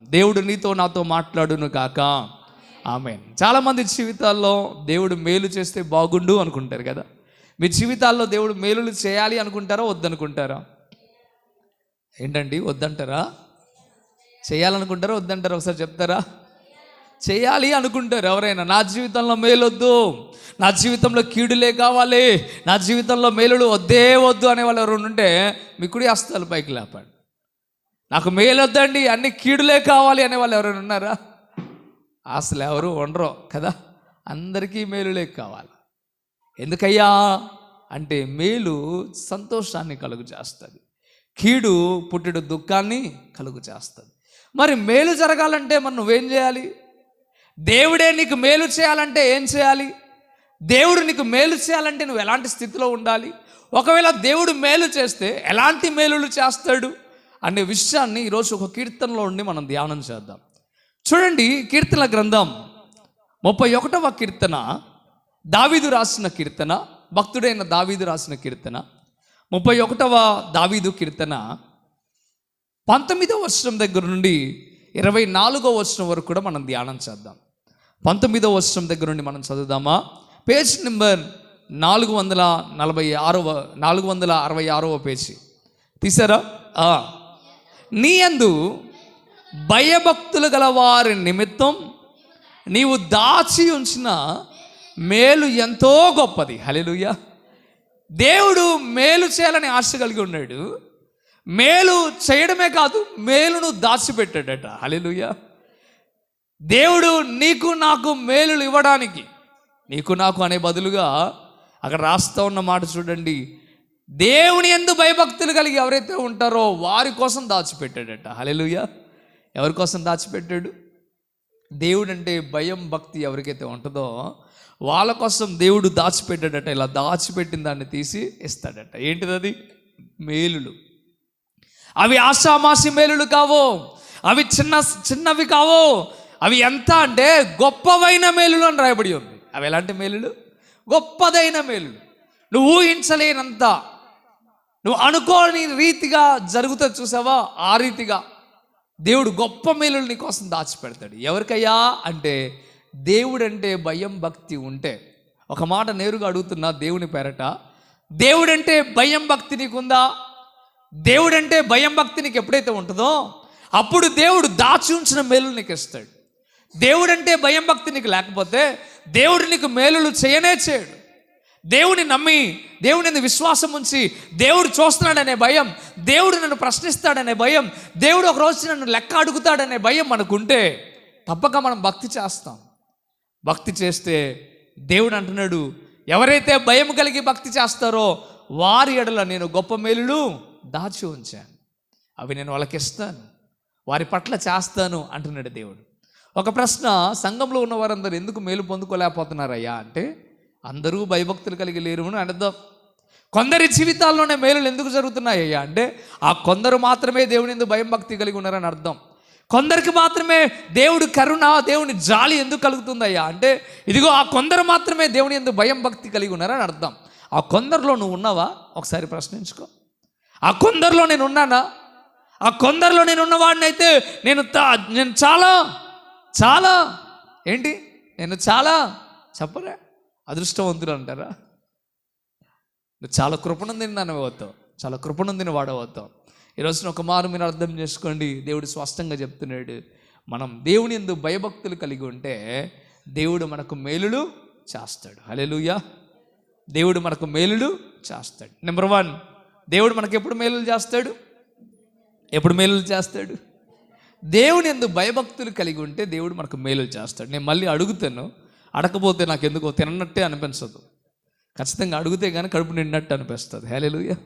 దేవుడు నీతో నాతో మాట్లాడును కాక. ఆమేన్. చాలామంది జీవితాల్లో దేవుడు మేలు చేస్తే బాగుండు అనుకుంటారు కదా. మీ జీవితాల్లో దేవుడు మేలులు చేయాలి అనుకుంటారా వద్దనుకుంటారా? ఏంటండి, వద్దంటారా? చేయాలనుకుంటారా వద్దంటారా? ఒకసారి చెప్తారా? చేయాలి అనుకుంటారు ఎవరైనా. నా జీవితంలో మేలొద్దు, నా జీవితంలో కీడులే కావాలి, నా జీవితంలో మేలులు వద్దే వద్దు అనేవాళ్ళు ఎవరు ఉంటే మీ కుడి హస్తాలు పైకి లేపండి. నాకు మేలొద్దండి, అన్ని కీడులే కావాలి అనేవాళ్ళు ఎవరైనా ఉన్నారా? అసలు ఎవరు ఉండరు కదా. అందరికీ మేలులే కావాలి. ఎందుకయ్యా అంటే మేలు సంతోషాన్ని కలుగు చేస్తుంది, కీడు పుట్టెడు దుఃఖాన్ని కలుగు చేస్తుంది. మరి మేలు జరగాలంటే మరి నువ్వేం చేయాలి? దేవుడే నీకు మేలు చేయాలంటే ఏం చేయాలి? దేవుడు నీకు మేలు చేయాలంటే నువ్వు ఎలాంటి స్థితిలో ఉండాలి? ఒకవేళ దేవుడు మేలు చేస్తే ఎలాంటి మేలులు చేస్తాడు అనే విషయాన్ని ఈరోజు ఒక కీర్తనలో ఉండి మనం ధ్యానం చేద్దాం. చూడండి, కీర్తన గ్రంథం 31వ కీర్తన, దావీదు రాసిన కీర్తన, భక్తుడైన దావీదు రాసిన కీర్తన, 31వ దావీదు కీర్తన 19వ వచనం దగ్గర నుండి 24వ వచనం వరకు కూడా మనం ధ్యానం చేద్దాం. 19వ వచనం దగ్గర నుండి మనం చదువుదామా? పేజ్ నెంబర్ 466వ పేజీ తీసారా? నీ యందు భయభక్తులు గల వారి నిమిత్తం నీవు దాచి ఉంచిన మేలు ఎంతో గొప్పది. హల్లెలూయా. దేవుడు మేలు చేయాలని ఆశ కలిగి ఉన్నాడు. మేలు చేయడమే కాదు, మేలును దాచిపెట్టాడట. హల్లెలూయా. దేవుడు నీకు నాకు మేలులు ఇవ్వడానికి, నీకు నాకు అనే బదులుగా అక్కడ రాస్తా ఉన్న మాట చూడండి, దేవుని యందు భయభక్తులు కలిగి ఎవరైతే ఉంటారో వారి కోసం దాచిపెట్టాడట. హల్లెలూయా. ఎవరి కోసం దాచిపెట్టాడు? దేవుడు అంటే భయం భక్తి ఎవరికైతే ఉంటుందో వాళ్ళ కోసం దేవుడు దాచిపెట్టాడట. ఇలా దాచిపెట్టిన దాన్ని తీసి ఇస్తాడట. ఏంటిది అది? మేలులు. అవి ఆషామాషి మేలులు కావు, అవి చిన్నవి కావు. అవి ఎంత అంటే గొప్పవైన మేలులు అని రాయబడి ఉంది. అవి ఎలాంటి మేలులు? గొప్పదైన మేలులు. నువ్వు ఊహించలేనంత, నువ్వు అనుకోని రీతిగా జరుగుతుంది చూసావా, ఆ రీతిగా దేవుడు గొప్ప మేలులు నీ కోసం దాచిపెడతాడు. ఎవరికయ్యా అంటే దేవుడు అంటే భయం భక్తి ఉంటే. ఒక మాట నేరుగా అడుగుతున్నా దేవుని పేరట, దేవుడంటే భయం భక్తి నీకుందా? దేవుడంటే భయం భక్తి నీకు ఎప్పుడైతే ఉంటుందో అప్పుడు దేవుడు దాచి ఉంచిన మేలులు నీకు ఇస్తాడు. దేవుడంటే భయం భక్తి నీకు లేకపోతే దేవుడు నీకు మేలులు చేయనే చేయడు. దేవుని నమ్మి, దేవుని విశ్వాసం ఉంచి, దేవుడు చూస్తున్నాడనే భయం, దేవుడు నన్ను ప్రశ్నిస్తాడనే భయం, దేవుడు ఒక రోజు నన్ను లెక్క అడుగుతాడనే భయం మనకుంటే తప్పక మనం భక్తి చేస్తాం. భక్తి చేస్తే దేవుడు అంటున్నాడు, ఎవరైతే భయం కలిగి భక్తి చేస్తారో వారి ఎడల నేను గొప్ప మేలులు దాచి ఉంచాను, అవి నేను వాళ్ళకి ఇస్తాను, వారి పట్ల చేస్తాను అంటున్నాడు దేవుడు. ఒక ప్రశ్న, సంఘంలో ఉన్న వారందరూ ఎందుకు మేలు పొందుకోలేకపోతున్నారయ్యా అంటే అందరూ భయభక్తులు కలిగి లేరు అని అర్థం. కొందరి జీవితాల్లోనే మేలులు ఎందుకు జరుగుతున్నాయ్యా అంటే ఆ కొందరు మాత్రమే దేవుని ఎందుకు భయం భక్తి కలిగి ఉన్నారని అర్థం. కొందరికి మాత్రమే దేవుడు కరుణ, దేవుని జాలి ఎందుకు కలుగుతుందయ్యా అంటే ఇదిగో ఆ కొందరు మాత్రమే దేవుని ఎందుకు భయం భక్తి కలిగి ఉన్నారని అర్థం. ఆ కొందరిలో నువ్వు ఉన్నావా? ఒకసారి ప్రశ్నించుకో. ఆ కొందరిలో నేను ఉన్నానా? ఆ కొందరిలో నేను ఉన్నవాడిని అయితే నేను చాలా చాలా ఏంటి నేను చాలా చెప్పలే అదృష్టవంతులు అంటారా? నువ్వు చాలా కృపణొందిన దానివి అవుతావు, చాలా కృపణొందిన వాడవుతావు. ఈరోజున ఒక మారు మీరు అర్థం చేసుకోండి, దేవుడు స్పష్టంగా చెప్తున్నాడు, మనం దేవుని యందు భయభక్తులు కలిగి ఉంటే దేవుడు మనకు మేలులు చేస్తాడు. హల్లెలూయా. దేవుడు మనకు మేలులు చేస్తాడు. నెంబర్ 1, దేవుడు మనకు ఎప్పుడు మేలులు చేస్తాడు? ఎప్పుడు మేలులు చేస్తాడు? దేవుని యందు భయభక్తులు కలిగి ఉంటే దేవుడు మనకు మేలులు చేస్తాడు. నేను మళ్ళీ అడుగుతాను, అడగకపోతే నాకు ఎందుకో తిననట్టే అనిపించదు. ఖచ్చితంగా అడిగితే కానీ కడుపు నిండినట్టు అనిపిస్తుంది. హల్లెలూయా.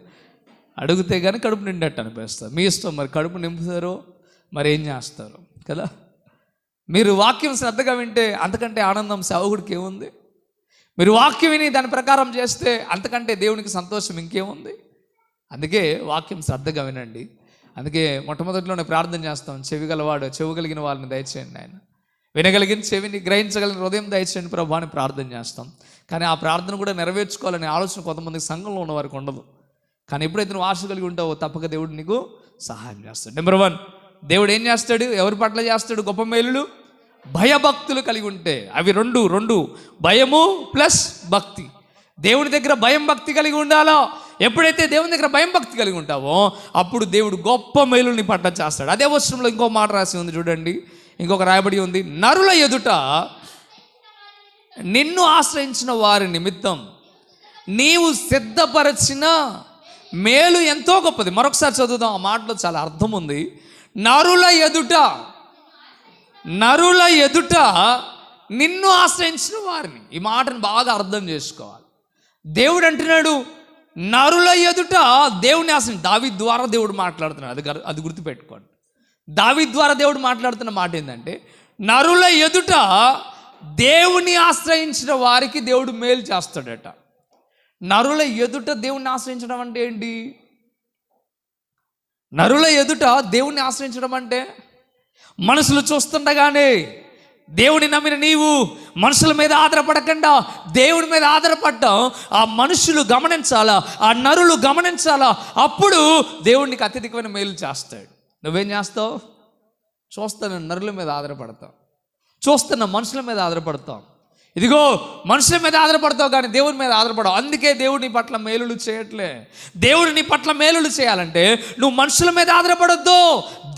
అడిగితే కానీ కడుపు నిండినట్టు అనిపిస్తుంది. మీ ఇష్టం, మరి కడుపు నింపుతారో మరి ఏం చేస్తారో కదా. మీరు వాక్యం శ్రద్ధగా వింటే అంతకంటే ఆనందం సేవకుడికి ఏముంది? మీరు వాక్యం విని దాని ప్రకారం చేస్తే అంతకంటే దేవునికి సంతోషం ఇంకేముంది? అందుకే వాక్యం శ్రద్ధగా వినండి. అందుకే మొట్టమొదటిలోనే ప్రార్థన చేస్తాం, చెవిగలవాడు చెవిగలిగిన వాళ్ళని దయచేయండి ఆయన, వినగలిగిన చెవిని, గ్రహించగలిగిన హృదయం దయచేయండి ప్రభు అని ప్రార్థన చేస్తాం. కానీ ఆ ప్రార్థన కూడా నెరవేర్చుకోవాలనే ఆలోచన కొంతమందికి సంఘంలో ఉన్న వారికి ఉండదు. కానీ ఎప్పుడైతే నువ్వు ఆశ కలిగి ఉంటావో తప్పక దేవుడు నీకు సహాయం చేస్తాడు. నెంబర్ 1, దేవుడు ఏం చేస్తాడు? ఎవరి పట్ల చేస్తాడు గొప్ప మేలులు? భయభక్తులు కలిగి ఉంటే. అవి రెండు భయము ప్లస్ భక్తి. దేవుని దగ్గర భయం భక్తి కలిగి ఉండాలో. ఎప్పుడైతే దేవుని దగ్గర భయం భక్తి కలిగి ఉంటావో అప్పుడు దేవుడు గొప్ప మేలుని పట్ల చేస్తాడు. అదే వచనంలో ఇంకో మాట రాసి ఉంది చూడండి, ఇంకొక రాయబడి ఉంది, నరుల ఎదుట నిన్ను ఆశ్రయించిన వారి నిమిత్తం నీవు సిద్ధపరచిన మేలు ఎంతో గొప్పది. మరొకసారి చదువుదాం, ఆ మాటలో చాలా అర్థం ఉంది. నరుల ఎదుట నిన్ను ఆశ్రయించిన వారిని. ఈ మాటను బాగా అర్థం చేసుకోవాలి. దేవుడు అంటున్నాడు నరుల ఎదుట దేవుని ఆశ్రయించి. దావీదు ద్వారా దేవుడు మాట్లాడుతున్నాడు, అది గుర్తుపెట్టుకోండి. దావీదు ద్వారా దేవుడు మాట్లాడుతున్న మాట ఏంటంటే, నరుల ఎదుట దేవుని ఆశ్రయించిన వారికి దేవుడు మేలు చేస్తాడట. నరుల ఎదుట దేవుణ్ణి ఆశ్రయించడం అంటే ఏంటి? నరుల ఎదుట దేవుణ్ణి ఆశ్రయించడం అంటే మనుషులు చూస్తుండగానే దేవుని నమ్మిన నీవు మనుషుల మీద ఆధారపడకుండా దేవుని మీద ఆధారపడటం ఆ మనుషులు గమనించాలా, ఆ నరులు గమనించాలా. అప్పుడు దేవుడికి అత్యధికమైన మేలు చేస్తాడు. నువ్వేం చేస్తావు? చూస్తున్న నరుల మీద ఆధారపడతావు, చూస్తున్న మనుషుల మీద ఆధారపడతావు. ఇదిగో మనుషుల మీద ఆధారపడతావు కానీ దేవుని మీద ఆధారపడవు. అందుకే దేవుడు నీ పట్ల మేలులు చేయట్లే. దేవుడు నీ పట్ల మేలులు చేయాలంటే నువ్వు మనుషుల మీద ఆధారపడొద్దు,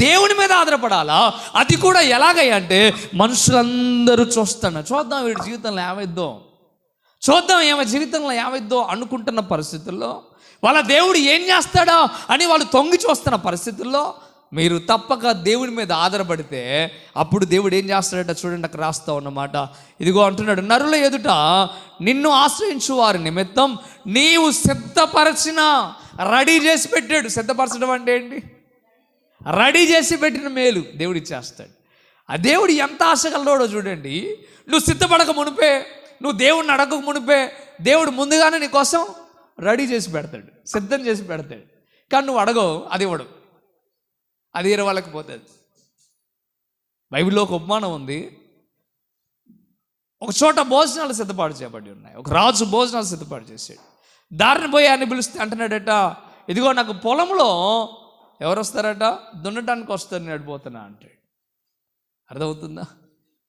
దేవుని మీద ఆధారపడాలా. అది కూడా ఎలాగంటే మనుషులందరూ చూద్దాం వీడి జీవితంలో ఏమైద్దో, చూద్దాం జీవితంలో ఏమైద్దో అనుకుంటున్న పరిస్థితుల్లో, వాళ్ళ దేవుడు ఏం చేస్తాడా అని వాళ్ళు తొంగి చూస్తున్న పరిస్థితుల్లో మీరు తప్పక దేవుని మీద ఆధారపడితే అప్పుడు దేవుడు ఏం చేస్తాడట చూడండి, అక్కడ రాస్తా ఉన్నమాట. ఇదిగో అంటున్నాడు, నరుల ఎదుట నిన్ను ఆశ్రయించు వారి నిమిత్తం నీవు సిద్ధపరచిన, రెడీ చేసి పెట్టాడు. సిద్ధపరచడం అంటే ఏంటి? రెడీ చేసి పెట్టిన మేలు దేవుడు ఇచ్చేస్తాడు. ఆ దేవుడు ఎంత ఆశగలడో చూడండి. నువ్వు సిద్ధపడక మునిపే, నువ్వు దేవుడిని అడగక మునిపే దేవుడు ముందుగానే నీ కోసం రెడీ చేసి పెడతాడు, సిద్ధం చేసి పెడతాడు. కానీ నువ్వు అడగవు, అది ఇవ్వడు, అది వేరే వాళ్ళకి పోతుంది. బైబిల్లో ఒక ఉపమానం ఉంది. ఒక చోట భోజనాలు సిద్ధపాటు చేయబడి ఉన్నాయి. ఒక రాజు భోజనాలు సిద్ధపాటు చేశాడు. దారిని పోయి ఆయన పిలిస్తే అంటున్నాడట, ఇదిగో నాకు పొలంలో ఎవరు వస్తారట, దున్నటానికి వస్తారు, నేను అడిపోతున్నా అంటాడు. అర్థమవుతుందా?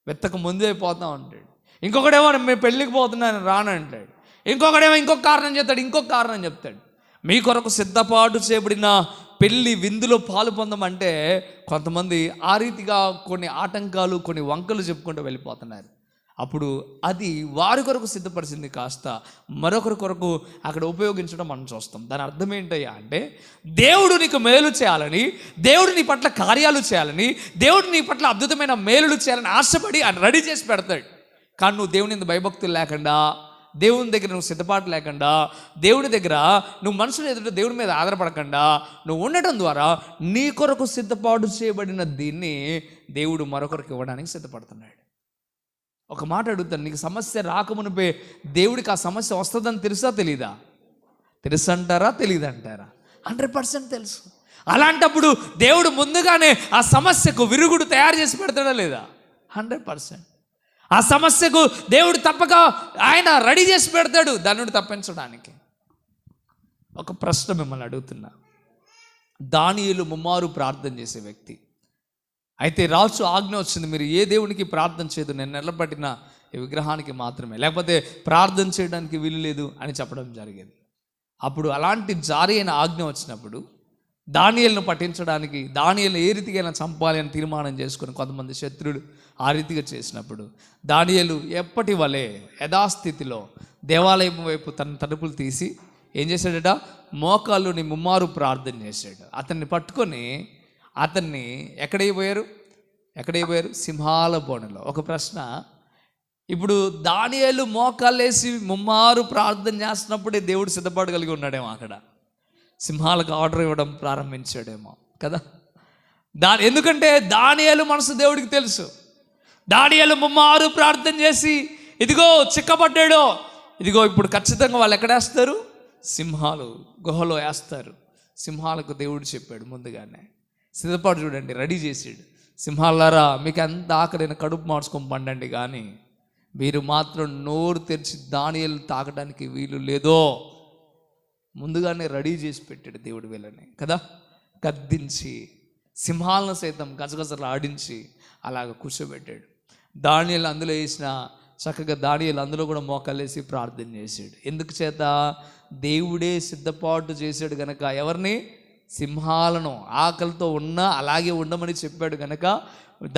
వెత్తక ముందే పోతాం అంటాడు. ఇంకొకడేమో మేము పెళ్ళికి పోతున్నాను రాను అంటాడు. ఇంకొకడేమో ఇంకొక కారణం చెప్తాడు, ఇంకొక కారణం చెప్తాడు. మీ కొరకు సిద్ధపాటు చేయబడిన పెళ్ళి విందులో పాలు పొందమంటే కొంతమంది ఆ రీతిగా కొన్ని ఆటంకాలు, కొన్ని వంకలు చెప్పుకుంటూ వెళ్ళిపోతున్నారు. అప్పుడు అది వారి కొరకు సిద్ధపరిచింది కాస్త మరొకరి కొరకు అక్కడ ఉపయోగించడం మనం చూస్తాం. దాని అర్థం ఏంటయ్యా అంటే, దేవుడు నీకు మేలు చేయాలని, దేవుడు నీ పట్ల కార్యాలు చేయాలని, దేవుడు నీ పట్ల అద్భుతమైన మేలులు చేయాలని ఆశపడి ఆయన రెడీ చేసి పెడతాడు. కానీ నువ్వు దేవుని భయభక్తులు లేకుండా, దేవుని దగ్గర నువ్వు సిద్ధపాటు లేకుండా, దేవుడి దగ్గర నువ్వు మనుషులు ఎదుట దేవుడి మీద ఆధారపడకుండా నువ్వు ఉండటం ద్వారా నీ కొరకు సిద్ధపాటు చేయబడిన దీన్ని దేవుడు మరొకరికి ఇవ్వడానికి సిద్ధపడుతున్నాడు. ఒక మాట అడుగుతాను, నీకు సమస్య రాకమునిపే దేవుడికి ఆ సమస్య వస్తుందని తెలుసా తెలీదా? తెలుసు అంటారా, తెలియదంటారా? 100% తెలుసు. అలాంటప్పుడు దేవుడు ముందుగానే ఆ సమస్యకు విరుగుడు తయారు చేసి పెడతాడా లేదా? 100%. ఆ సమస్యకు దేవుడు తప్పక ఆయన రెడీ చేసి పెడతాడు దాని నుండి తప్పించడానికి. ఒక ప్రశ్న మిమ్మల్ని అడుగుతున్నా. దానియేలు ముమ్మారు ప్రార్థన చేసే వ్యక్తి. అయితే రాజు ఆజ్ఞ వచ్చింది, మీరు ఏ దేవునికి ప్రార్థన చేయదు, నేను నిలబడిన ఈ విగ్రహానికి మాత్రమే, లేకపోతే ప్రార్థన చేయడానికి వీలు లేదు అని చెప్పడం జరిగింది. అప్పుడు అలాంటి జారీ అయిన ఆజ్ఞ వచ్చినప్పుడు దానియేలును పట్టించడానికి, దానియేలును ఏ రీతిగా చంపాలి అని తీర్మానం చేసుకుని కొంతమంది శత్రువులు ఆ రీతిగా చేసినప్పుడు దానియేలు ఎప్పటి వలె యథాస్థితిలో దేవాలయం వైపు తన తలుపులు తీసి ఏం చేశాడట, మోకాళ్ళుని ముమ్మారు ప్రార్థన చేశాడు. అతన్ని పట్టుకొని అతన్ని ఎక్కడికి పోయారు? సింహాల బోనులో. ఒక ప్రశ్న, ఇప్పుడు దానియేలు మోకాళ్ళేసి ముమ్మారు ప్రార్థన చేస్తున్నప్పుడే దేవుడు సిద్ధపాటు కలిగి ఉన్నాడేమో, అక్కడ సింహాలకు ఆర్డర్ ఇవ్వడం ప్రారంభించాడేమో కదా. ఎందుకంటే దానియేలు మనసు దేవుడికి తెలుసు. దానియేలు ముమ్మారు ప్రార్థన చేసి ఇదిగో చిక్కబడ్డాడో, ఇదిగో ఇప్పుడు ఖచ్చితంగా వాళ్ళు ఎక్కడేస్తారు, సింహాలు గుహలో వేస్తారు. సింహాలకు దేవుడు చెప్పాడు ముందుగానే సిద్ధపాటు చూడండి, రెడీ చేసాడు. సింహాలారా మీకు ఎంత ఆకలిన కడుపు మార్చుకొని పండండి, కానీ మీరు మాత్రం నోరు తెరిచి దానియేలు తాకడానికి వీలు లేదో. ముందుగానే రెడీ చేసి పెట్టాడు దేవుడు వీళ్ళని కదా. గద్దించి సింహాలను సైతం గజగజలు ఆడించి అలాగ కూర్చోబెట్టాడు. దానియేలు అందులో వేసిన చక్కగా దానియేలు అందులో కూడా మోకాలేసి ప్రార్థన చేశాడు. ఎందుకు చేత? దేవుడే సిద్ధపాటు చేశాడు గనక. ఎవరిని? సింహాలను. ఆకలితో ఉన్నా అలాగే ఉండమని చెప్పాడు గనక,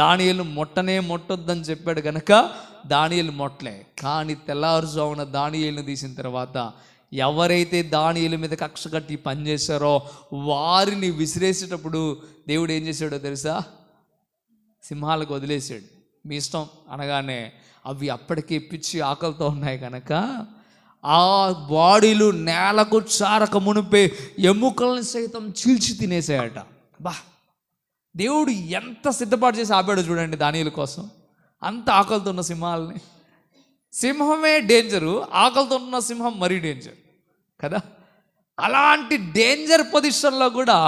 దానియేలు ముట్టొద్దని చెప్పాడు గనక దానియేలు మొట్టలే. కానీ తెల్లారుజామున దానియేలును తీసిన తర్వాత ఎవరైతే దానియేలు మీద కక్ష కట్టి పనిచేశారో వారిని విసిరేసేటప్పుడు దేవుడు ఏం చేశాడో తెలుసా? సింహాలకు వదిలేసాడు. మీ ఇష్టం అనగానే అవి అప్పటికే పిచ్చి ఆకలితో ఉన్నాయి కనుక ఆ బాడీలు నేలకు చారక మునిపే ఎముకల్ని సైతం చీల్చి తినేసాయట. బా, దేవుడు ఎంత సిద్ధపాటు చేసి ఆపాడో చూడండి దానియేలు కోసం. అంత ఆకలితో ఉన్న సింహాలని. సింహమే డేంజరు, ఆకలితో ఉన్న సింహం మరీ డేంజర్ కదా. అలాంటి డేంజర్ పొజిషన్లో కూడా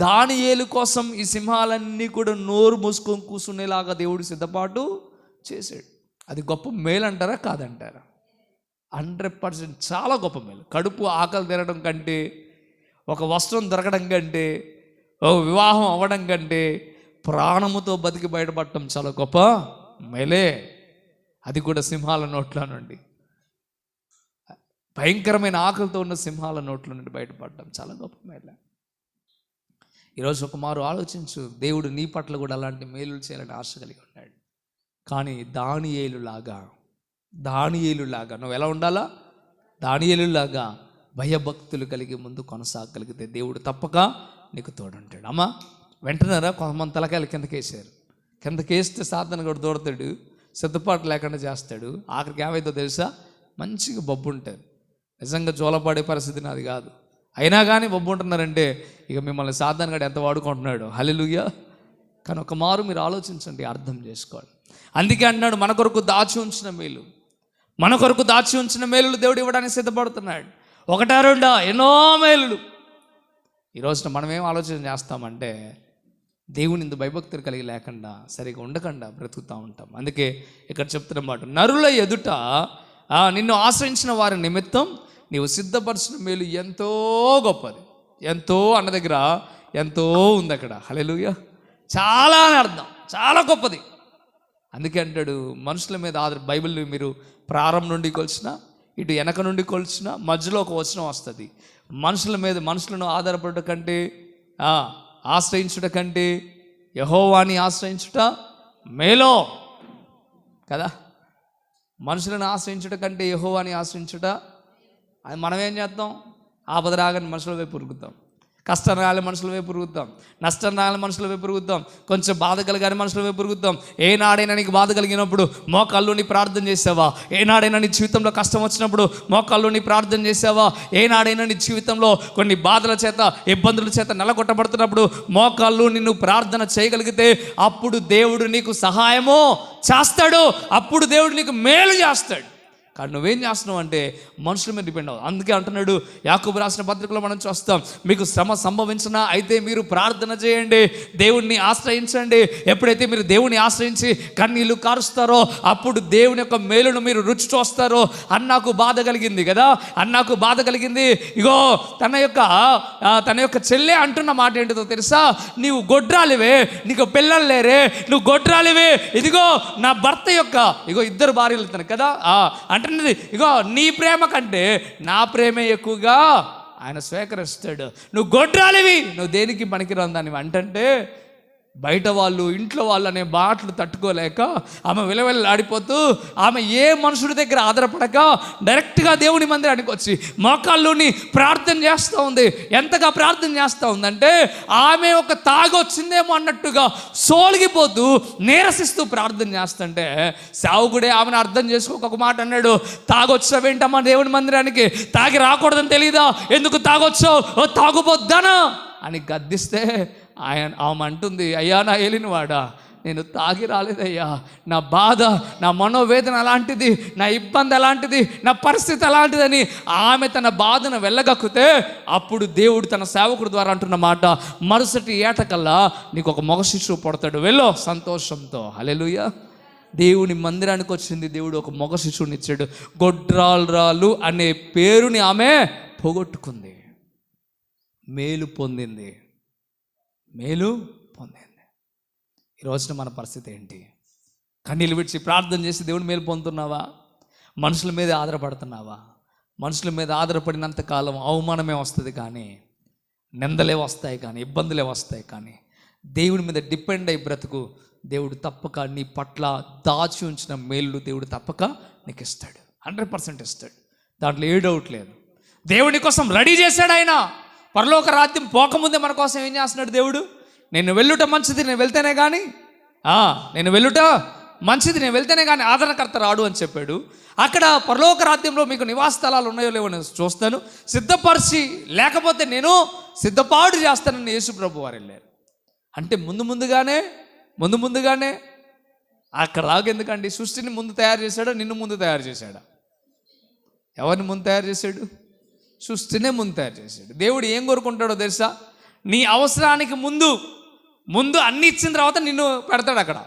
దానియేలు కోసం ఈ సింహాలన్నీ కూడా నోరు మూసుకొని కూర్చునేలాగా దేవుడు సిద్ధపాటు చేశాడు. అది గొప్ప మేలు అంటారా? కాదంటారా? 100% చాలా గొప్ప మేలు. కడుపు ఆకలి తినడం కంటే, ఒక వస్త్రం దొరకడం కంటే, ఓ వివాహం అవ్వడం కంటే ప్రాణముతో బతికి బయటపడటం చాలా గొప్ప మేలే. అది కూడా సింహాల నోట్ల నుండి, భయంకరమైన ఆకలితో ఉన్న సింహాల నోట్ల నుండి బయటపడటం చాలా గొప్ప మేలే. ఈరోజు ఒక మారు ఆలోచించు, దేవుడు నీ పట్ల కూడా అలాంటి మేలులు చేయాలని ఆశ కలిగి ఉన్నాడు. కానీ దానియేలులాగా నువ్వు ఎలా ఉండాలా? దానియేలులాగా భయభక్తులు కలిగి ముందు కొనసాగలిగితే దేవుడు తప్పక నీకు తోడుంటాడు. అమ్మా వెంటనేరా కొంతమంది తలకాయలు కిందకేసారు. కిందకేస్తే సాధన కూడా దూడతాడు, సిద్ధపాటు లేకుండా చేస్తాడు. ఆఖరికి ఏమైందో తెలుసా? మంచిగా బొబ్బు ఉంటుంది. నిజంగా జోలపాడే పరిస్థితి నాది కాదు, అయినా కానీ బొబ్బు ఉంటున్నారంటే ఇక మిమ్మల్ని సాధన గడు ఎంత వాడుకుంటున్నాడు. హల్లెలూయా. కానీ ఒక మారు మీరు ఆలోచించండి, అర్థం చేసుకోవాలి. అందుకే అన్నాడు, మన కొరకు దాచి ఉంచిన మేలులు దేవుడు ఇవ్వడానికి సిద్ధపడుతున్నాడు. ఒకటా రెండా? ఎన్నో మేలులు. ఈరోజున మనం ఏం ఆలోచన చేస్తామంటే దేవుని ఇందు భయభక్తులు కలిగి లేకుండా, సరిగా ఉండకుండా బ్రతుకుతూ ఉంటాం. అందుకే ఇక్కడ చెప్తున్నమాట, నరుల ఎదుట నిన్ను ఆశ్రయించిన వారి నిమిత్తం నీవు సిద్ధపరిచిన మేలు ఎంతో గొప్పది. ఎంతో అన్న దగ్గర ఎంతో ఉంది అక్కడ. హల్లెలూయా. చాలా అని అర్థం, చాలా గొప్పది. అందుకే అంటాడు, మనుషుల మీద బైబిల్ మీరు ప్రారంభం నుండి కొలిచినా, ఇటు వెనక నుండి కొలిచినా మధ్యలో ఒక వచనం వస్తుంది. మనుషులను ఆధారపడట కంటే, ఆశ్రయించుట కంటే యెహోవాని ఆశ్రయించుట మేలో కదా. మనుషులను ఆశ్రయించుట కంటే యెహోవాని ఆశ్రయించుట. అది మనం ఏం చేస్తాం? ఆపద రాగానే మనుషుల వైపు ఉరుకుతాం, కష్టం రాగానే మనుషుల వైపు ఉరుకుతాం, నష్టం రాగానే మనుషుల వైపు ఉరుకుతాం, కొంచెం బాధ కలిగానే మనుషుల వైపు ఉరుకుతాం. ఏనాడైనా నీకు బాధ కలిగినప్పుడు మోకాళ్ళుని ప్రార్థన చేసావా? ఏనాడైనా నీ జీవితంలో కష్టం వచ్చినప్పుడు మోకాళ్ళుని ప్రార్థన చేసావా? ఏనాడైనా నీ జీవితంలో కొన్ని బాధల చేత, ఇబ్బందుల చేత నెలకొట్టబడుతున్నప్పుడు మోకాళ్ళు నిన్ను ప్రార్థన చేయగలిగితే అప్పుడు దేవుడు నీకు సహాయము చేస్తాడు, అప్పుడు దేవుడు నీకు మేలు చేస్తాడు. కానీ నువ్వేం చేస్తున్నావు అంటే మనుషుల మీద డిపెండ్ అవ్వదు. అందుకే అంటున్నాడు, యాకోబు రాసిన పత్రికలో మనం చూస్తాం, మీకు శ్రమ సంభవించినా అయితే మీరు ప్రార్థన చేయండి, దేవుణ్ణి ఆశ్రయించండి. ఎప్పుడైతే మీరు దేవుని ఆశ్రయించి కన్నీళ్ళు కారుస్తారో అప్పుడు దేవుని యొక్క మేలును మీరు రుచి చూస్తారో. అన్నాకు బాధ కలిగింది కదా, అన్నాకు బాధ కలిగింది. ఇగో తన యొక్క చెల్లె అంటున్న మాట ఏంటిదో తెలుసా? నీవు గొడ్రాలివే, నీకు పిల్లలు లేరే, నువ్వు గొడ్రాలివే. ఇదిగో నా భర్త యొక్క ఇద్దరు భార్యలు తను కదా అంటే, ఇగో నీ ప్రేమ కంటే నా ప్రేమే ఎక్కువగా ఆయన స్వీకరిస్తాడు. నువ్వు గొడ్రాలివి, నువ్వు దేనికి పనికిరాని దానివి అంటే బయట వాళ్ళు, ఇంట్లో వాళ్ళు అనే మాటలు తట్టుకోలేక ఆమె విలవిల్లాడిపోతూ, ఆమె ఏ మనుషుడి దగ్గర ఆధారపడక డైరెక్ట్గా దేవుని మందిరానికి వచ్చి మోకాళ్ళుని ప్రార్థన చేస్తూ ఉంది. ఎంతగా ప్రార్థన చేస్తూ ఉందంటే ఆమె ఒక తాగొచ్చిందేమో అన్నట్టుగా సోలిగిపోతూ నీరసిస్తూ ప్రార్థన చేస్తుంటే సావుకుడే ఆమెను అర్థం చేసుకోక ఒక మాట అన్నాడు, తాగొచ్చావేంటమ్మా దేవుని మందిరానికి? తాగి రాకూడదని తెలీదా? ఎందుకు తాగొచ్చావు? ఓ తాగుపోద్దానా అని గద్దిస్తే ఆమె అంటుంది, అయ్యా నా ఏలినవాడా, నేను తాగి రాలేదయ్యా, నా బాధ, నా మనోవేదన అలాంటిది, నా ఇబ్బంది అలాంటిది, నా పరిస్థితి అలాంటిదని ఆమె తన బాధను వెళ్ళగక్కితే అప్పుడు దేవుడు తన సేవకుడు ద్వారా అంటున్న మాట, మరుసటి ఏటకల్లా నీకు ఒక మగ శిశువు పుడతాడు, వెళ్ళు సంతోషంతో. హల్లెలూయా. దేవుని మందిరానికి వచ్చింది, దేవుడు ఒక మగ శిశువుని ఇచ్చాడు. గొడ్రాలు అనే పేరుని ఆమె పోగొట్టుకుంది, మేలు పొందింది. ఈ రోజున మన పరిస్థితి ఏంటి? కన్నీళ్ళు విడిచి ప్రార్థన చేసి దేవుని మేలు పొందుతున్నావా? మనుషుల మీద ఆధారపడుతున్నావా? మనుషుల మీద ఆధారపడినంత కాలం అవమానమే వస్తుంది, కానీ నిందలే వస్తాయి, కానీ ఇబ్బందులే వస్తాయి. కానీ దేవుడి మీద డిపెండ్ అయి బ్రతుకు. దేవుడు తప్పక నీ పట్ల దాచి ఉంచిన మేలు దేవుడు తప్పక నీకు ఇస్తాడు. 100% ఇస్తాడు. దాంట్లో ఏ డౌట్ లేదు. దేవుడి కోసం రెడీ చేశాడు ఆయన. పరలోక రాజ్యం పోకముందే మన కోసం ఏం చేస్తున్నాడు దేవుడు? నేను వెళ్ళుట మంచిది, నేను వెళ్తేనే కానీ నేను వెళ్ళుట మంచిది, నేను వెళ్తేనే కానీ ఆదరణకర్త రాడు అని చెప్పాడు. అక్కడ పరలోక రాజ్యంలో మీకు నివాస స్థలాలు ఉన్నాయో లేవో నేను చూస్తాను, సిద్ధపరిచి లేకపోతే నేను సిద్ధపాటు చేస్తానని యేసు ప్రభు వారు వెళ్ళారు. అంటే ముందు ముందుగానే అక్కడ రాకెందుకండి? సృష్టిని ముందు తయారు చేశాడా? నిన్ను ముందు తయారు చేశాడా? ఎవరిని ముందు తయారు చేశాడు? సృష్టినే ముందు తయారు చేశాడు. దేవుడు ఏం కోరుకుంటాడో తెలుసా? నీ అవసరానికి ముందు అన్ని ఇచ్చిన తర్వాత నిన్ను పెడతాడు అక్కడ.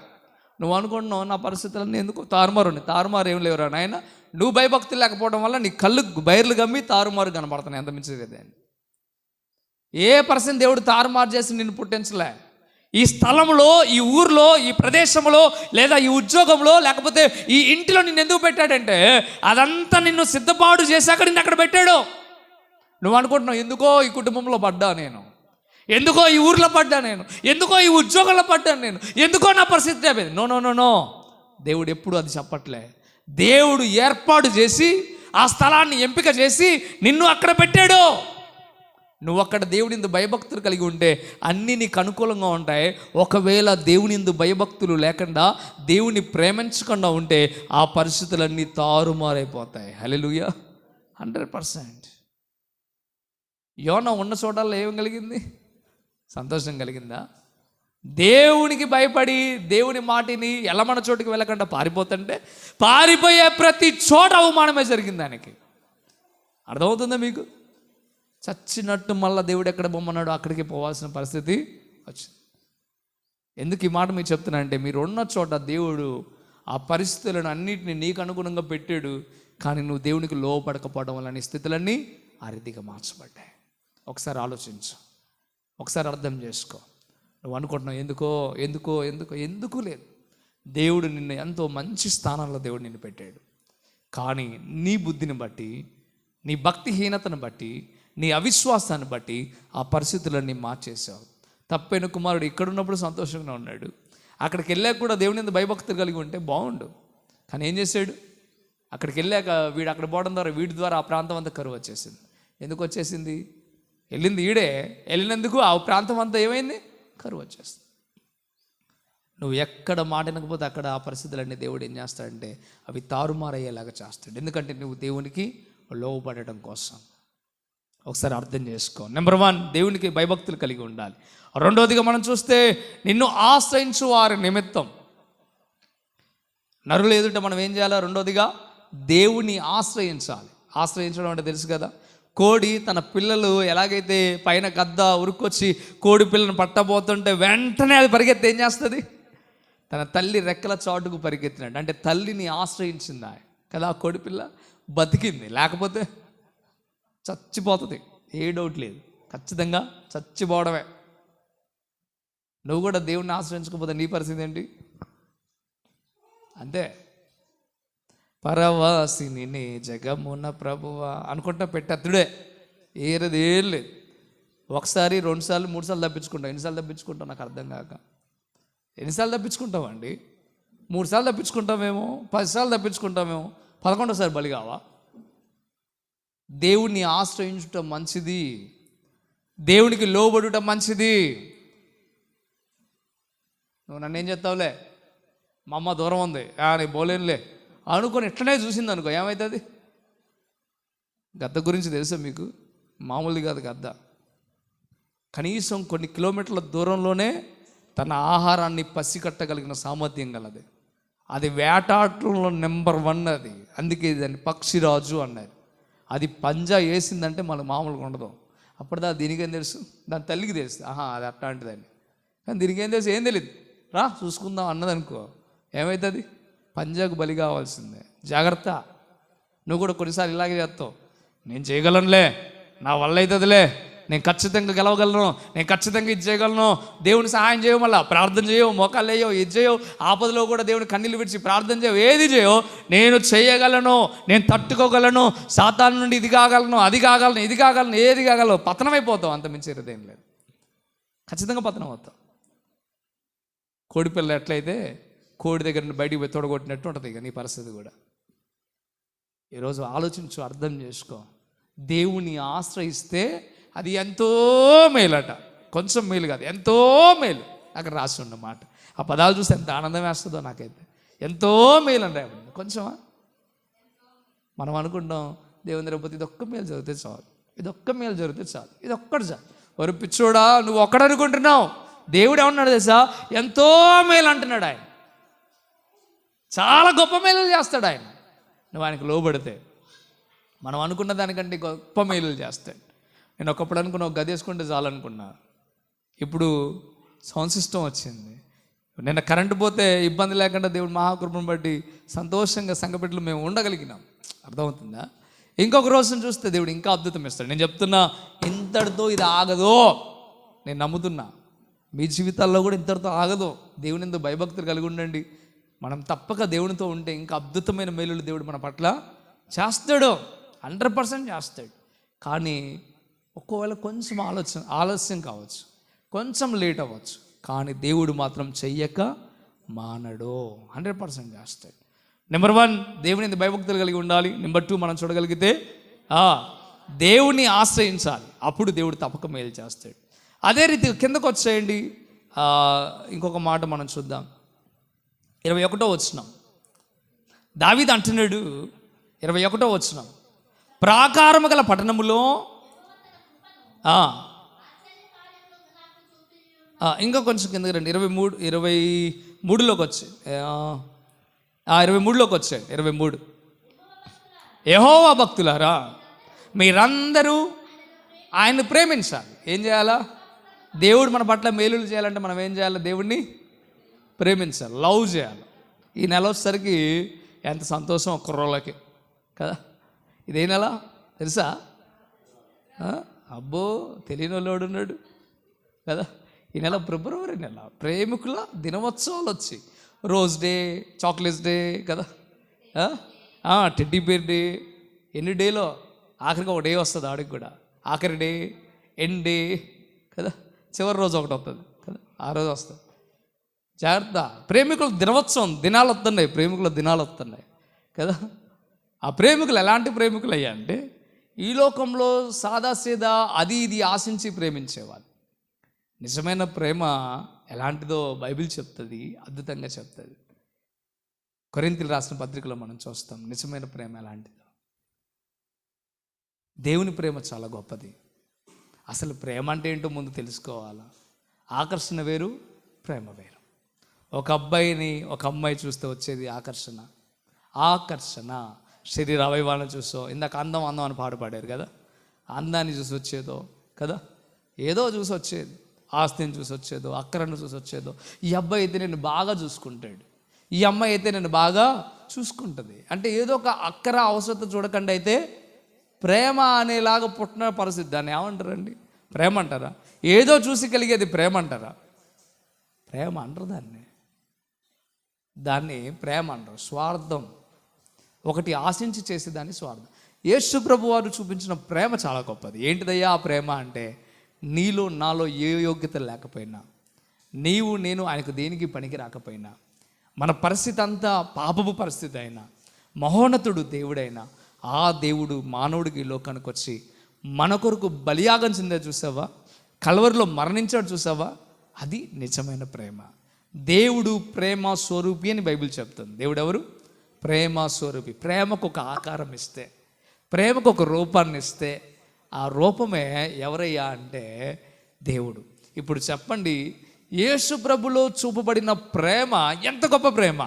నువ్వు అనుకుంటున్నావు నా పరిస్థితులన్నీ ఎందుకు తారుమారు ఏం లేవురా నాయన, నువ్వు భయభక్తులు లేకపోవడం వల్ల నీ కళ్ళు బైర్లు గమ్మి తారుమారు కనబడుతున్నాయి. ఎంత మించిది అని ఏ పర్సన్ దేవుడు తారుమారు చేసి నిన్ను పుట్టించలే. ఈ స్థలంలో, ఈ ఊర్లో, ఈ ప్రదేశంలో, లేదా ఈ ఉద్యోగంలో, లేకపోతే ఈ ఇంటిలో నిన్ను ఎందుకు పెట్టాడంటే అదంతా నిన్ను సిద్ధపాటు చేశాక నిన్ను అక్కడ పెట్టాడు. నువ్వు అనుకుంటున్నావు ఎందుకో ఈ కుటుంబంలో పడ్డా నేను, ఎందుకో ఈ ఊర్లో పడ్డా నేను, ఎందుకో ఈ ఉద్యోగంలో పడ్డాను నేను, ఎందుకో నా పరిస్థితి అయిపోయింది. నో. దేవుడు ఎప్పుడు అది చెప్పట్లే. దేవుడు ఏర్పాటు చేసి ఆ స్థలాన్ని ఎంపిక చేసి నిన్ను అక్కడ పెట్టాడు. నువ్వు అక్కడ దేవుని యందు భయభక్తులు కలిగి ఉంటే అన్నీ నీకు అనుకూలంగా ఉంటాయి. ఒకవేళ దేవుని యందు భయభక్తులు లేకుండా, దేవుని ప్రేమించకుండా ఉంటే ఆ పరిస్థితులన్నీ తారుమారైపోతాయి. హల్లెలూయా. 100%. యోనా ఉన్న చోటల్లో ఏం కలిగింది? సంతోషం కలిగిందా? దేవునికి భయపడి దేవుని మాటిని ఎలమన చోటుకి వెళ్ళకుండా పారిపోతుంటే పారిపోయే ప్రతి చోట అవమానమే జరిగింది ఆయనకి. అర్థమవుతుందా మీకు? చచ్చినట్టు మళ్ళీ దేవుడు ఎక్కడ బొమ్మన్నాడో అక్కడికి పోవాల్సిన పరిస్థితి వచ్చింది. ఎందుకు ఈ మాట మీకు చెప్తున్నా అంటే, మీరు ఉన్న చోట దేవుడు ఆ పరిస్థితులను అన్నిటిని నీకు అనుగుణంగా పెట్టాడు. కానీ నువ్వు దేవునికి లోపడకపోవడం వల్ల నీ స్థితులన్నీ ఆ రీతిగా మార్చబడ్డాయి. ఒకసారి ఆలోచించు, ఒకసారి అర్థం చేసుకో. నువ్వు అనుకుంటున్నావు ఎందుకు లేదు. దేవుడు నిన్ను ఎంతో మంచి స్థానంలో దేవుడు నిన్ను పెట్టాడు. కానీ నీ బుద్ధిని బట్టి, నీ భక్తిహీనతను బట్టి, నీ అవిశ్వాసాన్ని బట్టి ఆ పరిస్థితులన్నీ మార్చేసావు. తప్పైన కుమారుడు ఇక్కడున్నప్పుడు సంతోషంగా ఉన్నాడు, అక్కడికి వెళ్ళాక కూడా దేవుని యందు భయభక్తులు కలిగి ఉంటే బాగుండు. కానీ ఏం చేశాడు? అక్కడికి వెళ్ళాక వీడు అక్కడ పోవడం ద్వారా వీడి ద్వారా ఆ ప్రాంతం అంతా కరువు వచ్చేసింది. ఎందుకు వచ్చేసింది? వెళ్ళింది ఈడే, వెళ్ళినందుకు ఆ ప్రాంతం అంతా ఏమైంది? కరువు వచ్చేస్తుంది. నువ్వు ఎక్కడ మాట వినకపోతే అక్కడ ఆ పరిస్థితులన్నీ దేవుడు ఏం చేస్తాడంటే అవి తారుమారయ్యేలాగా చేస్తాడు. ఎందుకంటే నువ్వు దేవునికి లోబడటం కోసం. ఒకసారి అర్థం చేసుకో. నెంబర్ 1, దేవునికి భయభక్తులు కలిగి ఉండాలి. రెండోదిగా మనం చూస్తే, నిన్ను ఆశ్రయించు వారి నిమిత్తం. నరులు ఎదుట మనం ఏం చేయాలి? రెండోదిగా దేవుని ఆశ్రయించాలి. ఆశ్రయించడం అంటే తెలుసు కదా, కోడి తన పిల్లలు ఎలాగైతే పైన గద్ద ఉరుక్కొచ్చి కోడి పిల్లను పట్టబోతుంటే వెంటనే అది పరిగెత్తి ఏం చేస్తుంది? తన తల్లి రెక్కల చాటుకు పరిగెత్తినట్టు. అంటే తల్లిని ఆశ్రయించింది కదా ఆ కోడి పిల్ల, బతికింది. లేకపోతే చచ్చిపోతుంది, ఏ డౌట్ లేదు. ఖచ్చితంగా చచ్చిపోవడమే. నువ్వు కూడా దేవుణ్ణి ఆశ్రయించకపోతే నీ పరిస్థితి ఏంటి? అంతే. పరవాసిని నే జగమున ప్రభువా అనుకుంటా పెట్టేత్తుడే, ఏరేదేం లేదు. ఒకసారి 2 సార్లు 3 సార్లు తప్పించుకుంటావు. ఎన్నిసార్లు తప్పించుకుంటావు నాకు అర్థం కాక. ఎన్నిసార్లు తప్పించుకుంటామండి? 3 సార్లు తప్పించుకుంటామేమో, 10 సార్లు తప్పించుకుంటామేమో, 11వ బలి కావా? దేవుణ్ణి ఆశ్రయించటం మంచిది, దేవునికి లోబడుట మంచిది. నువ్వు నన్ను ఏం చేస్తావులే, మా అమ్మ దూరం ఉంది, నేను పోలేనులే అనుకొని ఇట్లనే చూసింది అనుకో, ఏమవుతుంది? గద్ద గురించి తెలుసా మీకు? మామూలుది కాదు గద్ద. కనీసం కొన్ని కిలోమీటర్ల దూరంలోనే తన ఆహారాన్ని పసికట్టగలిగిన సామర్థ్యం గలది. అది వేటాడటంలో నెంబర్ 1 అది. అందుకే దాన్ని పక్షిరాజు అన్నారు. అది పంజా వేసిందంటే మనకు మామూలుగా ఉండదు. అప్పటిదా దీనికేం తెలుసు? దాని తల్లికి తెలుసు, అది అట్లాంటిదని. కానీ దీనికి ఏం తెలుసు? ఏం తెలియదు. రా చూసుకుందాం అన్నదనుకో, ఏమవుతుంది? పంజాకు బలి కావాల్సిందే. జాగ్రత్త. నువ్వు కూడా కొన్నిసార్లు ఇలాగే చేస్తావు, నేను చేయగలనులే, నా వల్ల అవుతుందిలే, నేను ఖచ్చితంగా గెలవగలను, నేను ఖచ్చితంగా ఇది చేయగలను, దేవుని సహాయం చేయవు, మళ్ళీ ప్రార్థన చేయవు, మోకాళ్ళు వేయవు, ఇది చేయవు, ఆపదలో కూడా దేవుని కన్నీళ్ళు విడిచి ప్రార్థన చేయవు, ఏది చేయవు. నేను చేయగలను, నేను తట్టుకోగలను, సాతాను నుండి ఇది కాగలను, అది కాగలను, ఇది కాగలను, ఏది కాగలను, పతనమైపోతావు. అంత మించేది ఏం లేదు, ఖచ్చితంగా పతనం అవుతావు. కోడిపిల్ల ఎట్లయితే కోడి దగ్గర నుండి బయటికి పోయి తొడగొట్టినట్టు ఉంటుంది ఇక నీ పరిస్థితి కూడా. ఈరోజు ఆలోచించు, అర్థం చేసుకో. దేవుని ఆశ్రయిస్తే అది ఎంతో మేలట, కొంచెం మేలు కాదు, ఎంతో మేలు. అక్కడ రాసి ఉన్నమాట, ఆ పదాలు చూస్తే ఎంత ఆనందం వేస్తుందో నాకైతే. ఎంతో మేలు అంటే కొంచెమా? మనం అనుకుంటాం దేవుని తిరుపతి ఇదొక్క మేలు జరిగితే చాలు, ఇదొక్క మేలు జరిగితే చాలు, ఇది ఒక్కటి చాలు. వరు పిచ్చోడా, నువ్వు ఒక్కడనుకుంటున్నావు. దేవుడు ఏమన్నాడు తెలుసా? ఎంతో మేలు అంటున్నాడు ఆయన. చాలా గొప్ప మేలు చేస్తాడు ఆయన, నువ్వు ఆయనకు లోబడితే. మనం అనుకున్న దానికంటే గొప్ప మేలు చేస్తాడు. నేను ఒకప్పుడు అనుకున్నా ఒక గది వేసుకుంటే చాలనుకున్నా, ఇప్పుడు సౌండ్ సిస్టమ్ వచ్చింది. నిన్న కరెంటు పోతే ఇబ్బంది లేకుండా దేవుడు మహాకృపను బట్టి సంతోషంగా సంఘపెట్లు మేము ఉండగలిగినాం. అర్థమవుతుందా? ఇంకొక రోజును చూస్తే దేవుడు ఇంకా అద్భుతం ఇస్తాడు. నేను చెప్తున్నా, ఇంతటితో ఇది ఆగదో. నేను నమ్ముతున్నా మీ జీవితాల్లో కూడా ఇంతటితో ఆగదు. దేవుని ఎందుకు భయభక్తులు కలిగి ఉండండి. మనం తప్పక దేవునితో ఉంటే ఇంకా అద్భుతమైన మేలులు దేవుడు మన పట్ల చేస్తాడు, 100% చేస్తాడు. కానీ ఒక్కోవేళ కొంచెం ఆలస్యం కావచ్చు, కొంచెం లేట్ అవ్వచ్చు, కానీ దేవుడు మాత్రం చెయ్యక మానడు, 100% చేస్తాడు. నెంబర్ 1 దేవుని ఎందుకు భయభక్తులు కలిగి ఉండాలి. నెంబర్ 2 మనం చూడగలిగితే దేవుని ఆశ్రయించాలి, అప్పుడు దేవుడు తప్పక మేలు చేస్తాడు. అదే రీతి కిందకు వచ్చేయండి. ఇంకొక మాట మనం చూద్దాం. 21వ వచనం దావీదు అంటున్నాడు. 21వ వచనం, ప్రాకారము గల పట్టణములో ఇంకా కొంచెం కిందకి రండి. 23లోకి వచ్చి 23లోకి వచ్చాడు. 23 యెహోవా భక్తులారా, మీరందరూ ఆయన్ని ప్రేమించాలి. ఏం చేయాలా? దేవుడు మన పట్ల మేలులు చేయాలంటే మనం ఏం చేయాలి? దేవుడిని ప్రేమించాలి, లవ్ చేయాలి. ఈ నెల వచ్చేసరికి ఎంత సంతోషం కుర్రోళ్ళకి కదా. ఇదే నెల తెలుసా? అబ్బో, తెలియని వాళ్ళు ఉన్నాడు కదా. ఈ నెల ఫిబ్రవరి నెల, ప్రేమికుల దినోత్సవాలు వచ్చి, రోజ్ డే, చాక్లెట్స్ డే కదా, టెడ్డీ బేర్ డే, ఎన్ని డేలో ఆఖరికి ఒక డే వస్తుంది ఆడికి కూడా. ఆఖరి డే, ఎండ్ డే కదా, చివరి రోజు ఒకటి వస్తుంది కదా, ఆ రోజు వస్తుంది. జాగ్రత్త, ప్రేమికుల దినోత్సవం, దినాలు వస్తున్నాయి, ప్రేమికుల దినాలు వస్తున్నాయి కదా. ఆ ప్రేమికులు ఎలాంటి ప్రేమికులు అయ్యా అంటే, ఈ లోకంలో సాదాసీదా అది ఇది ఆశించి ప్రేమించేవాళ్ళు. నిజమైన ప్రేమ ఎలాంటిదో బైబిల్ చెప్తుంది, అద్భుతంగా చెప్తుంది. కొరింథీయులకు రాసిన పత్రికలో మనం చూస్తాం నిజమైన ప్రేమ ఎలాంటిదో. దేవుని ప్రేమ చాలా గొప్పది. అసలు ప్రేమ అంటే ఏంటో ముందు తెలుసుకోవాలా. ఆకర్షణ వేరు, ప్రేమ వేరు. ఒక అబ్బాయిని ఒక అమ్మాయి చూస్తే వచ్చేది ఆకర్షణ. శరీర అవయవాలను చూసో, ఇందాక అందం అని పాడారు కదా, అందాన్ని చూసి వచ్చేదో కదా, ఏదో చూసి వచ్చేది, ఆస్తిని చూసి వచ్చేదో, అక్కరను చూసి వచ్చేదో. ఈ అబ్బాయి అయితే నేను బాగా చూసుకుంటాడు, ఈ అమ్మాయి అయితే నేను బాగా చూసుకుంటుంది అంటే ఏదో ఒక అక్కర అవసరత చూడకుండా అయితే ప్రేమ అనేలాగా పుట్టిన పరిస్థితి. దాన్ని ఏమంటారండి? ప్రేమ అంటారా? ఏదో చూసి కలిగేది ప్రేమ అంటారా? ప్రేమ అంటారు దాన్ని ప్రేమ అంటారు. స్వార్థం, ఒకటి ఆశించి చేసేదాన్ని స్వార్థం. యేసు ప్రభు వారు చూపించిన ప్రేమ చాలా గొప్పది. ఏంటిదయ్యా ఆ ప్రేమ అంటే, నీలో నాలో ఏ యోగ్యత లేకపోయినా, నీవు నేను ఆయనకు దేనికి పనికి రాకపోయినా, మన పరిస్థితి అంతా పాపపు పరిస్థితి అయినా, మహోన్నతుడు దేవుడైనా ఆ దేవుడు మానవుడికి లోకానికి వచ్చి మన కొరకు బలియాగం చెందే చూసావా, కల్వరిలో మరణించాడు చూసావా, అది నిజమైన ప్రేమ. దేవుడు ప్రేమ స్వరూపి అని బైబిల్ చెప్తుంది. దేవుడు ఎవరు? ప్రేమ స్వరూపి. ప్రేమకు ఒక ఆకారం ఇస్తే, ప్రేమకు ఒక రూపాన్ని ఇస్తే, ఆ రూపమే ఎవరయ్యా అంటే దేవుడు. ఇప్పుడు చెప్పండి, యేసు ప్రభులో చూపబడిన ప్రేమ ఎంత గొప్ప ప్రేమ.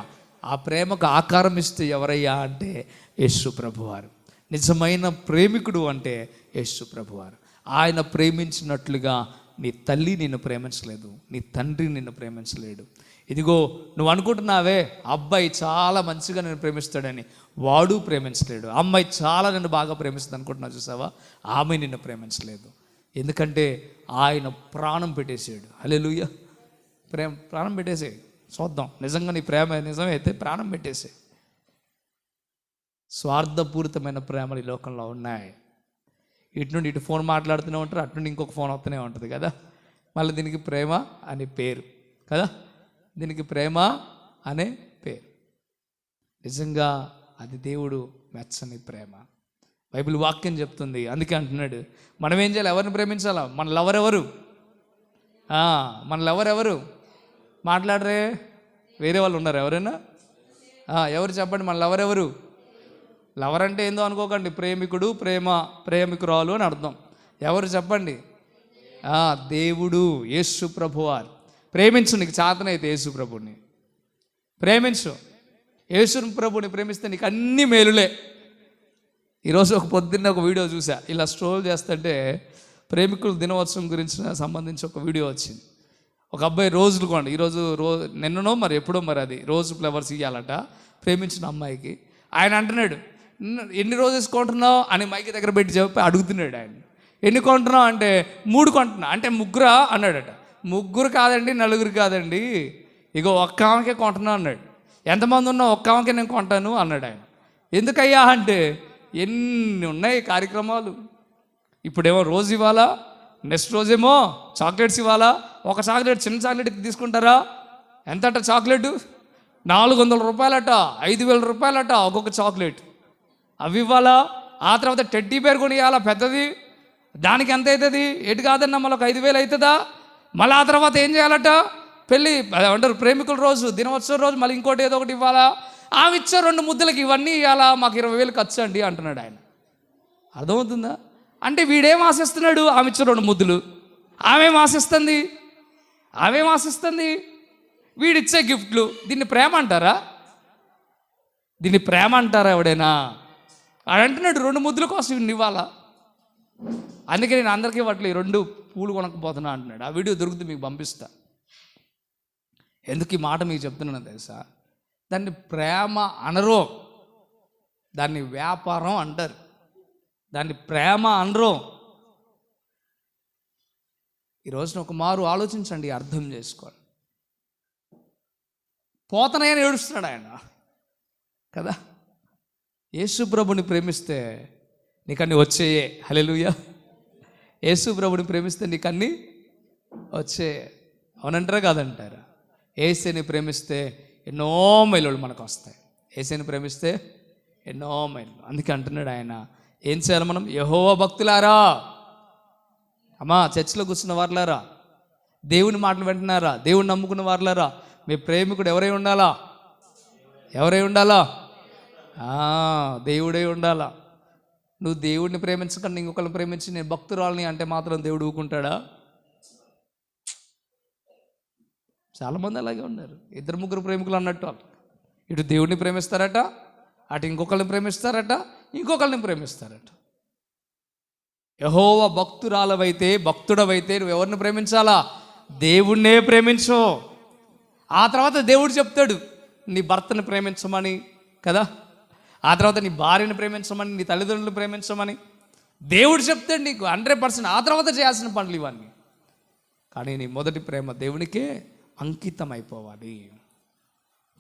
ఆ ప్రేమకు ఆకారం ఇస్తే ఎవరయ్యా అంటే యేసు ప్రభువారు. నిజమైన ప్రేమికుడు అంటే యేసు ప్రభువారు. ఆయన ప్రేమించినట్లుగా నీ తల్లి నిన్ను ప్రేమించలేదు, నీ తండ్రి నిన్ను ప్రేమించలేడు. ఇదిగో నువ్వు అనుకుంటున్నావే అబ్బాయి చాలా మంచిగా నేను ప్రేమిస్తాడని, వాడు ప్రేమించలేడు. అమ్మాయి చాలా నన్ను బాగా ప్రేమిస్తుంది అనుకుంటున్నావు చూసావా, ఆమె నిన్ను ప్రేమించలేదు. ఎందుకంటే ఆయన ప్రాణం పెట్టేసాడు. హల్లెలూయా. ప్రాణం పెట్టేసాడు. చూద్దాం, నిజంగా నీ ప్రేమ నిజమైతే ప్రాణం పెట్టేసాయి. స్వార్థపూరితమైన ప్రేమలు ఈ లోకంలో ఉన్నాయి. ఇటు నుండి ఇటు ఫోన్ మాట్లాడుతూనే ఉంటారు, అటు నుండి ఇంకొక ఫోన్ వస్తూనే ఉంటుంది కదా. మళ్ళీ దీనికి ప్రేమ అనే పేరు కదా, దీనికి ప్రేమ అనే పేరు. నిజంగా అది దేవుడు మెచ్చని ప్రేమ. బైబిల్ వాక్యం చెప్తుంది. అందుకే అంటున్నాడు, మనం ఏం చేయాలి? ఎవరిని ప్రేమించాలా? మన లవర్ ఎవరు? మన లవర్ ఎవరు? మాట్లాడరే, వేరే వాళ్ళు ఉన్నారు ఎవరైనా? ఎవరు చెప్పండి, మన లవర్ ఎవరు? లవర్ అంటే ఏందో అనుకోకండి, ప్రేమికుడు, ప్రేమికురాలు అని అర్థం. ఎవరు చెప్పండి? దేవుడు, యేసు ప్రభువారు. ప్రేమించు, నీకు చేతనైతే యేసు ప్రభుని ప్రేమించు. యేసు ప్రభుని ప్రేమిస్తే నీకు అన్ని మేలులే. ఈరోజు పొద్దున్నే ఒక వీడియో చూసా, ఇలా స్ట్రోల్ చేస్తుంటే ప్రేమికుల దినోత్సవం గురించి సంబంధించి ఒక వీడియో వచ్చింది. ఒక అబ్బాయి రోజులు కొండి, ఈరోజు నిన్ననో మరి ఎప్పుడో మరి అది రోజు ఫ్లవర్స్ ఇవ్వాలట ప్రేమించిన అమ్మాయికి. ఆయన అంటున్నాడు, ఎన్ని రోజెస్ కొంటున్నావు అని మైకి దగ్గర పెట్టి చెప్పి అడుగుతున్నాడు. ఆయన ఎన్ని కొంటున్నావు అంటే 3 కొంటున్నా. అంటే ముగ్గురా అన్నాడట. 3 కాదండి, 4 కాదండి, ఇగో ఒక్క ఆమెకే కొంటున్నా అన్నాడు. ఎంతమంది ఉన్నా ఒక్క ఆమెకే నేను కొంటాను అన్నాడు ఆయన. ఎందుకయ్యా అంటే, ఎన్ని ఉన్నాయి కార్యక్రమాలు. ఇప్పుడేమో రోజు ఇవ్వాలా, నెక్స్ట్ రోజేమో చాక్లెట్స్ ఇవ్వాలా. ఒక చాక్లెట్, చిన్న చాక్లెట్ తీసుకుంటారా? ఎంతట చాక్లెట్? 400 రూపాయలట, 5,000 రూపాయలట ఒక్కొక్క చాక్లెట్. అవి ఇవ్వాలా. ఆ తర్వాత టెడ్డీ బేర్ కొని ఇవ్వాలా పెద్దది, దానికి ఎంత అవుతుంది? ఎటు కాదన్నా మళ్ళీ ఒక 5,000 అవుతుందా? మళ్ళీ ఆ తర్వాత ఏం చేయాలట? పెళ్ళి అంటారు ప్రేమికుల రోజు, దినోత్సవం రోజు మళ్ళీ ఇంకోటి ఏదో ఒకటి ఇవ్వాలా. ఆమె ఇచ్చే 2 ముద్దలకి ఇవన్నీ ఇవ్వాలా, మాకు 20,000 ఖర్చు అండి అంటున్నాడు ఆయన. అర్థమవుతుందా? అంటే వీడేం ఆశిస్తున్నాడు? ఆమె ఇచ్చే 2 ముద్దులు. ఆమెం ఆశిస్తుంది వీడిచ్చే గిఫ్ట్లు. దీన్ని ప్రేమ అంటారా? ఎవడైనా? అని అంటున్నాడు 2 ముద్దుల కోసం ఇన్ని ఇవ్వాలా. అందుకే నేను అందరికీ వాటిలో 2 పూలు కొనకపోతున్నా అంటున్నాడు. ఆ వీడియో దొరుకుతుంది, మీకు పంపిస్తా. ఎందుకు ఈ మాట మీకు చెప్తున్నాను తెలుసా? దాన్ని ప్రేమ అనరు, దాన్ని వ్యాపారం అంటారు. దాన్ని ప్రేమ అనరు. ఈరోజున ఒక మారు ఆలోచించండి, అర్థం చేసుకోండి. పోతనని ఏడుస్తున్నాడు ఆయన కదా. యేసు ప్రభుని ప్రేమిస్తే నీకన్నీ వచ్చేయే. హల్లెలూయా. యేసు ప్రభుని ప్రేమిస్తే నీకన్నీ వచ్చేయే. అవునంటారా కాదంటారా? యేసుని ప్రేమిస్తే ఎన్నో మేలులు మనకు వస్తాయి. యేసుని ప్రేమిస్తే ఎన్నో మేలు. అందుకే అంటున్నాడు ఆయన, ఏం చేయాలి మనం? యెహోవా భక్తులారా, అమ్మా చర్చిలో కూర్చున్న వారులారా, దేవుని మాటలు వింటున్నారా, దేవుని నమ్ముకున్న వారులారా, మీ ప్రేమికుడు ఎవరై ఉండాలా? దేవుడే ఉండాలా. నువ్వు దేవుడిని ప్రేమించకుండా ఇంకొకరిని ప్రేమించి నేను భక్తురాలని అంటే మాత్రం దేవుడు ఊరుకుంటాడా? చాలామంది అలాగే ఉన్నారు. 2-3 ప్రేమికులు అన్నట్టు. ఇటు దేవుడిని ప్రేమిస్తారట, అటు ఇంకొకరిని ప్రేమిస్తారట, ఇంకొకరిని ప్రేమిస్తారట. యెహోవా భక్తుడవైతే నువ్వు ఎవరిని ప్రేమించాలా? దేవుణ్ణే ప్రేమించు. ఆ తర్వాత దేవుడు చెప్తాడు నీ భర్తని ప్రేమించమని కదా, ఆ తర్వాత నీ భార్యని ప్రేమించమని, నీ తల్లిదండ్రులను ప్రేమించమని దేవుడు చెప్తాడు నీకు 100%. ఆ తర్వాత చేయాల్సిన పనులు ఇవన్నీ. కానీ నీ మొదటి ప్రేమ దేవునికే అంకితం అయిపోవాలి.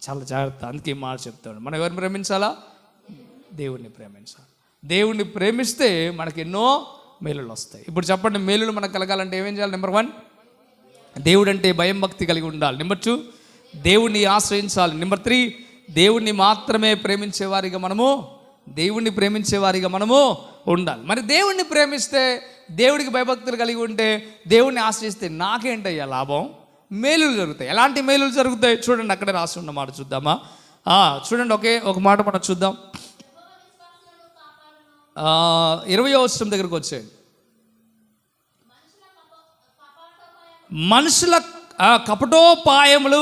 చాలా జాగ్రత్త. అందుకే మాట చెప్తాడు, మనం ఎవరిని ప్రేమించాలా? దేవుణ్ణి ప్రేమించాలి. దేవుణ్ణి ప్రేమిస్తే మనకి ఎన్నో మేలులు వస్తాయి. ఇప్పుడు చెప్పండి, మేలులు మనకు కలగాలంటే ఏమేం చేయాలి? నెంబర్ 1, దేవుడు అంటే భయం భక్తి కలిగి ఉండాలి. నెంబర్ 2, దేవుణ్ణి ఆశ్రయించాలి. నెంబర్ 3, దేవుణ్ణి మాత్రమే ప్రేమించేవారిగా మనము ఉండాలి. మరి దేవుణ్ణి ప్రేమిస్తే, దేవుడికి భయభక్తులు కలిగి ఉంటే, దేవుణ్ణి ఆశ్రయిస్తే నాకేంటయ్యా లాభం? మేలులు జరుగుతాయి. ఎలాంటి మేలులు జరుగుతాయి చూడండి, అక్కడే రాసి ఉన్న మాట చూద్దామా? చూడండి, ఒక మాట మనం చూద్దాం. 20వ వచనం దగ్గరకు వచ్చేది. మనుషుల కపటోపాయములు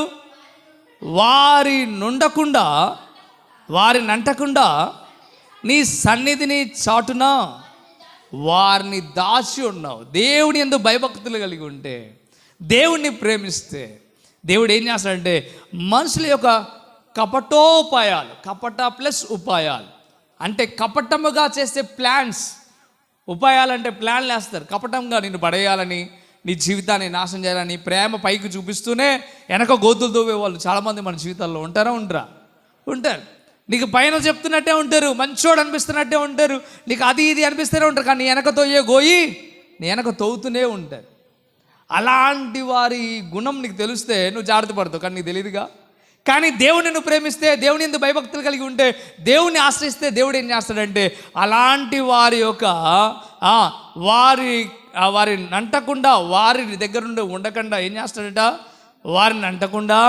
వారిని అంటకుండా నీ సన్నిధిని చాటున వారిని దాచి ఉన్నావు. దేవుని యందు భయభక్తులు కలిగి ఉంటే, దేవుణ్ణి ప్రేమిస్తే, దేవుడు ఏం చేస్తాడంటే మనుషుల యొక్క కపటోపాయాలు, కపట ప్లస్ ఉపాయాలు అంటే కపటముగా చేసే ప్లాన్స్, ఉపాయాలంటే ప్లాన్లు వేస్తారు, కపటంగా నిన్ను పడేయాలని, నీ జీవితాన్ని నాశనం చేయాలని ప్రేమ పైకి చూపిస్తూనే వెనక గోతులు దోవే వాళ్ళు చాలామంది మన జీవితాల్లో ఉంటారా ఉంటారు. నీకు పైన చెప్తున్నట్టే ఉంటారు, మంచోడు అనిపిస్తున్నట్టే ఉంటారు, నీకు అది ఇది అనిపిస్తూనే ఉంటారు, కానీ నీ వెనక తోయే గోయి నీ వెనక తవ్వుతూనే ఉంటారు. అలాంటి వారి గుణం నీకు తెలిస్తే నువ్వు జాగ్రత్త పడతావు, కానీ నీకు తెలియదుగా. కానీ దేవుడిని నువ్వు ప్రేమిస్తే, దేవుని ఎందుకు భయభక్తులు కలిగి ఉంటే, దేవుణ్ణి ఆశ్రయిస్తే దేవుడు ఏం చేస్తాడంటే అలాంటి వారి యొక్క వారిని అంటకుండా, వారి దగ్గర నుండి ఉండకుండా ఏం చేస్తాడట, వారిని అంటకుండా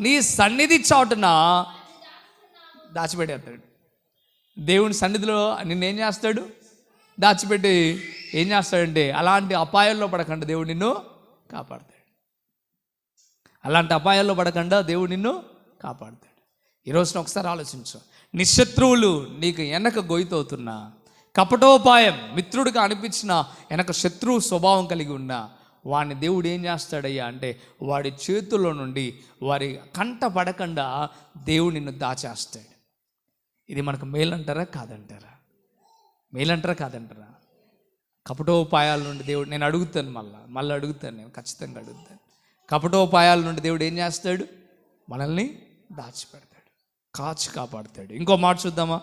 నీ సన్నిధి చాటున దాచిపెట్టేస్తాడు. దేవుని సన్నిధిలో నిన్నేం చేస్తాడు, దాచిపెట్టి ఏం చేస్తాడంటే అలాంటి అపాయాల్లో పడకుండా దేవుడు నిన్ను కాపాడతాడు. అలాంటి అపాయాల్లో పడకుండా దేవుడు నిన్ను కాపాడతాడు. ఈరోజున ఒకసారి ఆలోచించు, నీ శత్రువులు నీకు వెనక గొయ్యితవుతున్నా, కపటోపాయం మిత్రుడిగా అనిపించిన వెనక శత్రువు స్వభావం కలిగి ఉన్నా, వాడిని దేవుడు ఏం చేస్తాడయ్యా అంటే వాడి చేతుల్లో నుండి వారి కంట పడకుండా దేవుడు నిన్ను దాచేస్తాడు. ఇది మనకు మేలంటారా కాదంటారా? మేలంటారా కాదంటారా? కపటోపాయాల నుండి దేవుడు, నేను అడుగుతాను, మళ్ళీ అడుగుతాను, నేను ఖచ్చితంగా అడుగుతాను. కపటోపాయాల నుండి దేవుడు ఏం చేస్తాడు, మనల్ని దాచిపెడతాడు, కాచి కాపాడుతాడు. ఇంకో మాట చూద్దామా?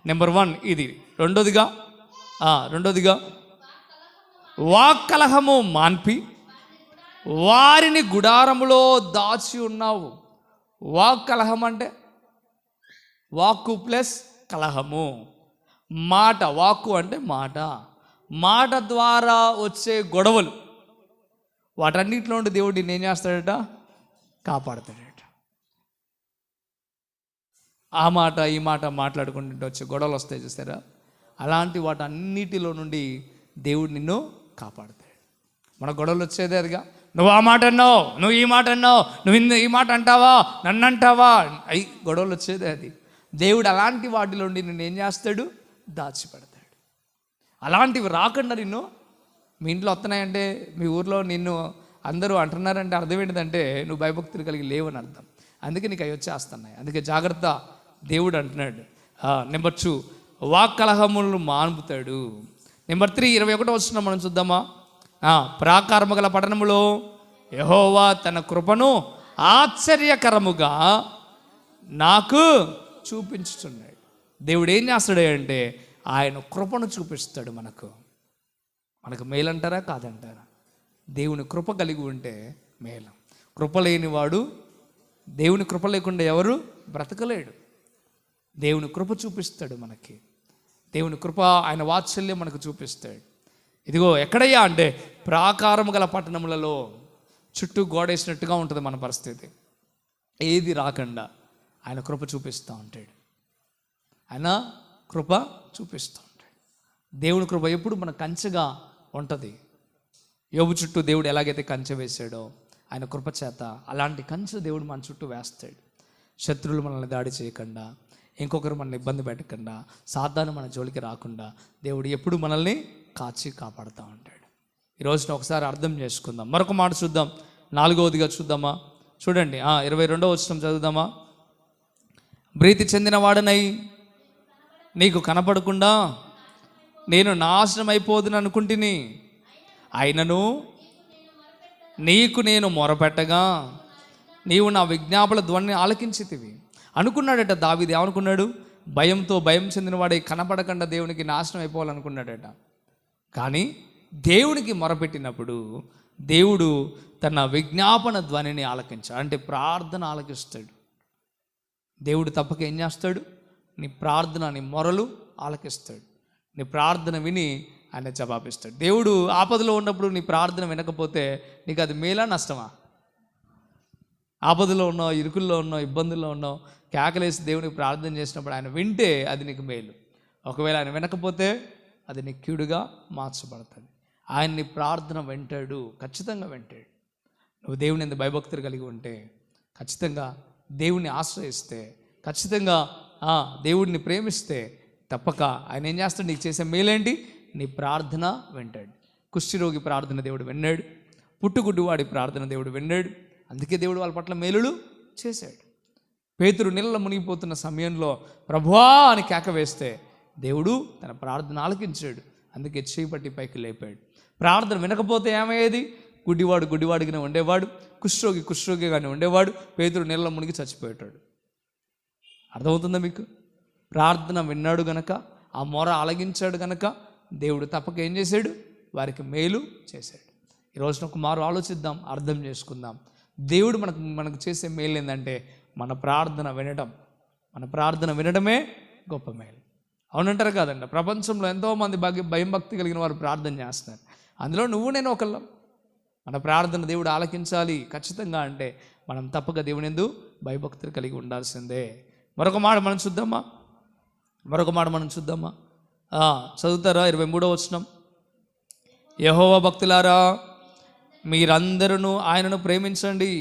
నెంబర్ 1 ఇది. రెండోదిగా వాక్కలహము మాన్పి వారిని గుడారములో దాచి ఉన్నావు. వాక్కలహం అంటే వాక్కు ప్లస్ కలహము, మాట. వాక్కు అంటే మాట ద్వారా వచ్చే గొడవలు, వాటన్నిటిలో ఉండి దేవుడు నిన్ను ఏం చేస్తాడట, కాపాడతాడట. ఆ మాట ఈ మాట మాట్లాడుకుంటుంటే వచ్చే గొడవలు వస్తాయి చూస్తారా, అలాంటి వాటన్నిటిలో నుండి దేవుడు నిన్ను కాపాడతాడు. మన గొడవలు వచ్చేదే అదిగా, నువ్వు ఆ మాట అన్నావు, నువ్వు ఈ మాట అన్నావు, నువ్వు ఈ మాట అంటావా, నన్ను అంటావా, అయి గొడవలు వచ్చేదే అది. దేవుడు అలాంటి వాటిలో నుండి నిన్ను ఏం చేస్తాడు, దాచిపెడతాడు. అలాంటివి రాకుండా నిన్ను, మీ ఇంట్లో వస్తున్నాయంటే, మీ ఊర్లో నిన్ను అందరూ అంటున్నారంటే అర్థం ఏంటిదంటే నువ్వు భయభక్తులు కలిగి లేవని అర్థం. అందుకే నీకు అవి వచ్చేస్తున్నాయి. అందుకే జాగ్రత్త, దేవుడు అంటున్నాడు. నెంబర్ 2 వాక్కలహములను మాన్పుతాడు. నెంబర్ 3 21 వచనం మనం చూద్దామా? ప్రాకారము గల పట్టణములో యెహోవా తన కృపను ఆశ్చర్యకరముగా నాకు చూపించుతున్నాడు. దేవుడు ఏం చేస్తాడు అంటే ఆయన కృపను చూపిస్తాడు. మనకు మేలంటారా కాదంటారా? దేవుని కృప కలిగి ఉంటే మేలు. కృప లేనివాడు, దేవుని కృప లేకుండా ఎవరు బ్రతకలేడు. దేవుని కృప చూపిస్తాడు మనకి, దేవుని కృప, ఆయన వాత్సల్యం మనకు చూపిస్తాడు. ఇదిగో ఎక్కడయ్యా అంటే ప్రాకారము గల పట్టణములలో చుట్టూ గోడేసినట్టుగా ఉంటుంది మన పరిస్థితి, ఏది రాకుండా ఆయన కృప చూపిస్తూ ఉంటాడు. ఆయన కృప చూపిస్తూ ఉంటాడు. దేవుని కృప ఎప్పుడు మన కంచెగా ఉంటుంది. యోబు చుట్టూ దేవుడు ఎలాగైతే కంచె వేశాడో ఆయన కృప చేత అలాంటి కంచె దేవుడు మన చుట్టూ వేస్తాడు. శత్రువులు మనల్ని దాడి చేయకుండా, ఇంకొకరు మనల్ని ఇబ్బంది పెట్టకుండా, సాధారణ మన జోలికి రాకుండా దేవుడు ఎప్పుడు మనల్ని కాచి కాపాడుతూ ఉంటాడు. ఈరోజున ఒకసారి అర్థం చేసుకుందాం. మరొక మాట చూద్దాం, 4వదిగా చూద్దామా? చూడండి, 22వ వచనం చదువుదామా? ప్రీతి చెందిన వాడనై నీకు కనపడకుండా నేను నాశనం అయిపోదును అనుకుంటుని, అయినను నీకు నేను మొరపెట్టగా నీవు నా విజ్ఞాపన ధ్వనిని ఆలకించితివి అనుకున్నాడట దావీదు. ఏమనుకున్నాడు? భయం చెందిన వాడే కనపడకుండా దేవునికి నాశనం అయిపోవాలనుకున్నాడట. కానీ దేవునికి మొరపెట్టినప్పుడు దేవుడు తన విజ్ఞాపన ధ్వనిని ఆలకించాడు. అంటే ప్రార్థన ఆలకిస్తాడు దేవుడు. తప్పక ఏం చేస్తాడు? నీ ప్రార్థన, నీ మొరలు ఆలకిస్తాడు. నీ ప్రార్థన విని ఆయన జవాబిస్తాడు. దేవుడు ఆపదలో ఉన్నప్పుడు నీ ప్రార్థన వినకపోతే నీకు అది మేలా నష్టమా? ఆపదలో ఉన్నావు, ఇరుకుల్లో ఉన్నావు, ఇబ్బందుల్లో ఉన్నావు, కేకలేసి దేవునికి ప్రార్థన చేసినప్పుడు ఆయన వింటే అది నీకు మేలు. ఒకవేళ ఆయన వినకపోతే అది నీ కీడుగా మార్చబడుతుంది. ఆయన నీ ప్రార్థన వింటాడు, ఖచ్చితంగా వింటాడు. నువ్వు దేవుని ఎంత భయభక్తులు కలిగి ఉంటే, ఖచ్చితంగా దేవుణ్ణి ఆశ్రయిస్తే, ఖచ్చితంగా దేవుడిని ప్రేమిస్తే తప్పక ఆయన ఏం చేస్తాడు? నీకు చేసే మేలేంటి? నీ ప్రార్థన వింటాడు. కుష్ఠరోగి ప్రార్థన దేవుడు విన్నాడు, పుట్టుగుడ్డువాడి ప్రార్థన దేవుడు విన్నాడు. అందుకే దేవుడు వాళ్ళ పట్ల మేలులు చేశాడు. పేతురు నీళ్ళలో మునిగిపోతున్న సమయంలో ప్రభువా అని కేక వేస్తే దేవుడు తన ప్రార్థన ఆలకించాడు. అందుకే చేయి పట్టి పైకి లేపాడు. ప్రార్థన వినకపోతే ఏమయ్యేది? గుడ్డివాడు గుడ్డివాడిగానే ఉండేవాడు, కుష్ఠరోగిగానే ఉండేవాడు, పేతురు నీళ్ళ మునిగి చచ్చిపోయేటాడు. అర్థమవుతుందా మీకు? ప్రార్థన విన్నాడు గనక, ఆ మొర ఆలగించాడు గనక దేవుడు తప్పక ఏం చేశాడు? వారికి మేలు చేశాడు. ఈ రోజున ఒక మారు ఆలోచిద్దాం, అర్థం చేసుకుందాం. దేవుడు మనకు చేసే మేలు ఏంటంటే మన ప్రార్థన వినడం. మన ప్రార్థన వినడమే గొప్ప మేలు. అవునంటారు కాదండి? ప్రపంచంలో ఎంతోమంది భయం భక్తి కలిగిన వారు ప్రార్థన చేస్తున్నారు. అందులో నువ్వు నేను ఒకళ్ళం. మన ప్రార్థన దేవుడు ఆలకించాలి ఖచ్చితంగా అంటే మనం తప్పక దేవుని యందు భయభక్తులు కలిగి ఉండాల్సిందే. మరొక మాట మనం చూద్దామా? చదువుతారా? 23వ వచనం. యెహోవా భక్తులారా, మీరందరూ ఆయనను ప్రేమించండి.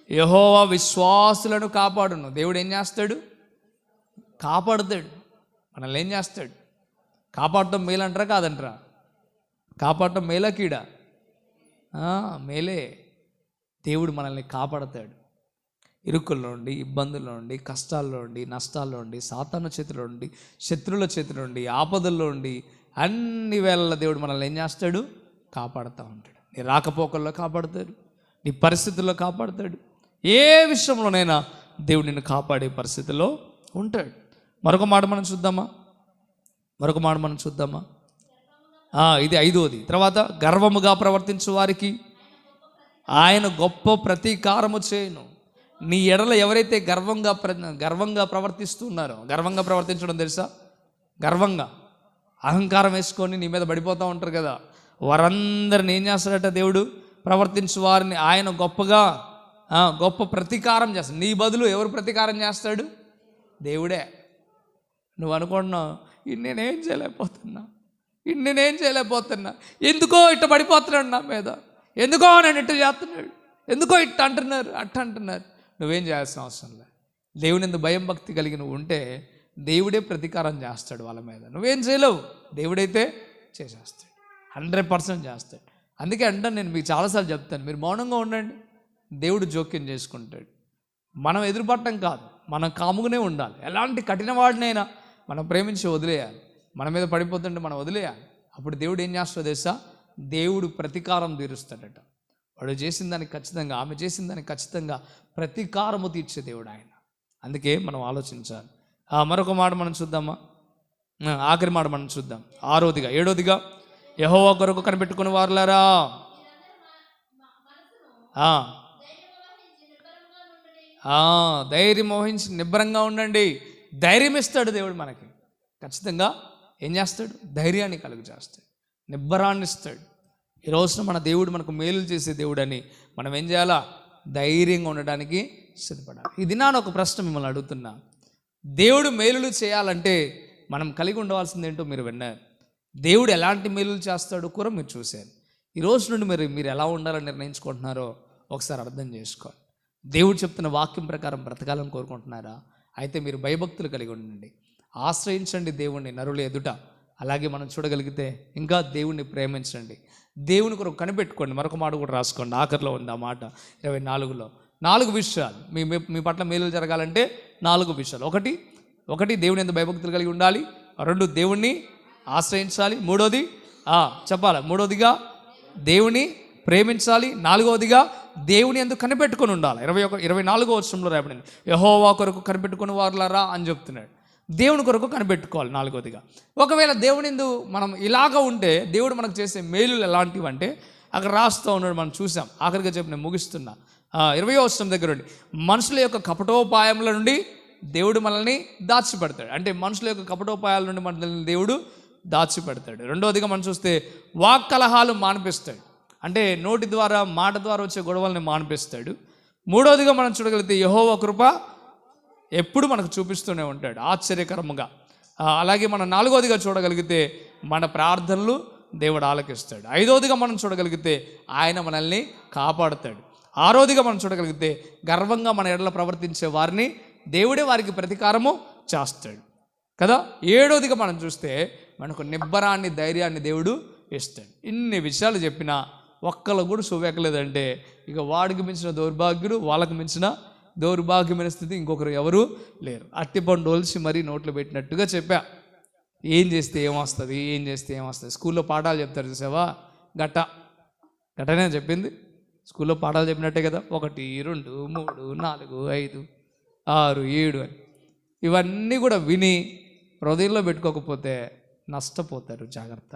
యెహోవా విశ్వాసులను కాపాడును. దేవుడు ఏం చేస్తాడు? కాపాడుతాడు. మనల్ని ఏం చేస్తాడు? కాపాడటం మేలంటారా కాదంటారా? కాపాడటం మేలా కీడా? మేలే. దేవుడు మనల్ని కాపాడతాడు. ఇరుకుల్లో నుండి, ఇబ్బందుల్లో నుండి, కష్టాల్లో నుండి, నష్టాల్లో నుండి, సాతాను చేతిలో నుండి, శత్రువుల చేతిలో నుండి, ఆపదల్లో నుండి అన్ని వేళల దేవుడు మనల్ని ఏం చేస్తాడు? కాపాడుతూ ఉంటాడు. నీ రాకపోకల్లో కాపాడుతాడు, నీ పరిస్థితుల్లో కాపాడుతాడు. ఏ విషయంలోనైనా దేవుడు నిన్ను కాపాడే పరిస్థితిలో ఉంటాడు. మరొక మాట మనం చూద్దామా? ఇది 5వది. తర్వాత గర్వముగా ప్రవర్తించు వారికి ఆయన గొప్ప ప్రతీకారము చేయను. నీ ఎడల ఎవరైతే గర్వంగా ప్రవర్తిస్తున్నారో, గర్వంగా ప్రవర్తించడం తెలుసా? గర్వంగా అహంకారం వేసుకొని నీ మీద పడిపోతూ ఉంటారు కదా, వారందరిని ఏం చేస్తాడట దేవుడు? ప్రవర్తించు వారిని ఆయన గొప్ప ప్రతీకారం చేస్తాడు. నీ బదులు ఎవరు ప్రతీకారం చేస్తాడు? దేవుడే. నువ్వు అనుకుంటున్నావు, నేనేం చేయలేకపోతున్నా, ఎందుకో ఇట్ట పడిపోతున్నాడు నా మీద, ఎందుకో నేను ఇట్ట చేస్తున్నాడు, ఎందుకో ఇట్ట అంటున్నారు. నువ్వేం చేయాల్సిన అవసరం లేదు. దేవుని యందు భయం భక్తి కలిగి నువ్వు ఉంటే దేవుడే ప్రతీకారం చేస్తాడు వాళ్ళ మీద. నువ్వేం చేయలేవు, దేవుడైతే చేసేస్తాడు. 100% చేస్తాడు. అందుకే నేను మీకు చాలాసార్లు చెప్తాను, మీరు మౌనంగా ఉండండి, దేవుడు జోక్యం చేసుకుంటాడు. మనం ఎదురుపడటం కాదు, మనం కాముగానే ఉండాలి. ఎలాంటి కఠినవాడినైనా మనం ప్రేమించి వదిలేయాలి. మన మీద పడిపోతుంటే మనం వదిలేయాలి. అప్పుడు దేవుడు ఏం చేస్తాడో తెలుసా? దేవుడు ప్రతీకారం తీరుస్తాడట. వాడు చేసిన దానికి ఖచ్చితంగా, ఆమె చేసిన దానికి ఖచ్చితంగా ప్రతీకారము తీర్చే దేవుడు ఆయన. అందుకే మనం ఆలోచించాలి. మరొక మాట మనం చూద్దామా? ఆఖరి మాట మనం చూద్దాం. 7వదిగా యెహోవా కొరకు కనిపెట్టుకుని వారులారా, ధైర్యం వహించి నిబ్బరంగా ఉండండి. ధైర్యం ఇస్తాడు దేవుడు మనకి. ఖచ్చితంగా ఏం చేస్తాడు? ధైర్యాన్ని కలుగు చేస్తాడు, నిబ్బరాన్ని ఇస్తాడు. ఈ రోజున మన దేవుడు మనకు మేలు చేసే దేవుడు అని మనం ఏం చేయాలా? ధైర్యంగా ఉండడానికి సిద్ధపడాలి. ఈ దినాన ఒక ప్రశ్న మిమ్మల్ని అడుగుతున్నా. దేవుడు మేలులు చేయాలంటే మనం కలిగి ఉండవలసింది ఏంటో మీరు విన్నారు. దేవుడు ఎలాంటి మేలులు చేస్తాడో కూడా మీరు చూశారు. ఈ రోజు నుండి మీరు ఎలా ఉండాలని నిర్ణయించుకుంటున్నారో ఒకసారి అర్థం చేసుకోవాలి. దేవుడు చెప్తున్న వాక్యం ప్రకారం బ్రతకాలని కోరుకుంటున్నారా? అయితే మీరు భయభక్తులు కలిగి ఉండండి, ఆశ్రయించండి దేవుణ్ణి నరుల ఎదుట. అలాగే మనం చూడగలిగితే ఇంకా దేవుణ్ణి ప్రేమించండి, దేవుని కొరకు కనిపెట్టుకోండి. మరొక మాట కూడా రాసుకోండి, ఆఖరిలో ఉంది ఆ మాట 24లో. 4 విషయాలు మీ పట్ల మేలు జరగాలంటే 4 విషయాలు. ఒకటి దేవుని యందు భయభక్తులు కలిగి ఉండాలి. 2 దేవుణ్ణి ఆశ్రయించాలి. 3వది చెప్పాలి. 3వదిగా దేవుని ప్రేమించాలి. 4వదిగా దేవుని యందు కనిపెట్టుకొని ఉండాలి. 24వ వచనంలో రాయబడింది, యెహోవా కొరకు కనిపెట్టుకుని వారులారా అని చెప్తున్నాడు. దేవుని కొరకు కనిపెట్టుకోవాలి 4వదిగా. ఒకవేళ దేవుని యందు మనం ఇలాగ ఉంటే దేవుడు మనకు చేసే మేలులు ఎలాంటివి అంటే అక్కడ రాస్తూ ఉన్నాడు, మనం చూసాం. ఆఖరిగా చెప్పి నేను ముగిస్తున్నా. 20వ వచనం దగ్గర ఉండి, మనుషుల యొక్క కపటోపాయముల నుండి దేవుడు మనల్ని దాచిపెడతాడు. అంటే మనుషుల యొక్క కపటోపాయాల నుండి మనల్ని దేవుడు దాచిపెడతాడు. 2వదిగా మనం చూస్తే వాక్కలహాలు మానిపిస్తాడు. అంటే నోటి ద్వారా, మాట ద్వారా వచ్చే గొడవల్ని మానిపిస్తాడు. 3వదిగా మనం చూడగలిగితే యెహోవా కృప ఎప్పుడు మనకు చూపిస్తూనే ఉంటాడు ఆశ్చర్యకరముగా. అలాగే మనం 4వదిగా చూడగలిగితే మన ప్రార్థనలు దేవుడు ఆలకిస్తాడు. 5వదిగా మనం చూడగలిగితే ఆయన మనల్ని కాపాడుతాడు. 6వదిగా మనం చూడగలిగితే గర్వంగా మన ఎడల ప్రవర్తించే వారిని దేవుడే వారికి ప్రతీకారము చేస్తాడు కదా. 7వదిగా మనం చూస్తే మనకు నిబ్బరాన్ని, ధైర్యాన్ని దేవుడు ఇస్తాడు. ఇన్ని విషయాలు చెప్పినా ఒక్కళ్ళు కూడా శుభెక్కలేదంటే ఇక వాడికి మించిన దౌర్భాగ్యుడు, వాళ్ళకి మించిన దౌర్భాగ్యమైన స్థితి ఇంకొకరు ఎవరు లేరు. అట్టిపండు ఒలిసి మరీ నోట్లో పెట్టినట్టుగా చెప్పా. ఏం చేస్తే ఏమొస్తుంది, ఏం చేస్తే ఏమొస్తుంది. స్కూల్లో పాఠాలు చెప్తారు చూసావా, గట్టనే చెప్పింది. స్కూల్లో పాఠాలు చెప్పినట్టే కదా, 1 2 3 4 5 6 7 అని. ఇవన్నీ కూడా విని హృదయంలో పెట్టుకోకపోతే నష్టపోతారు. జాగ్రత్త.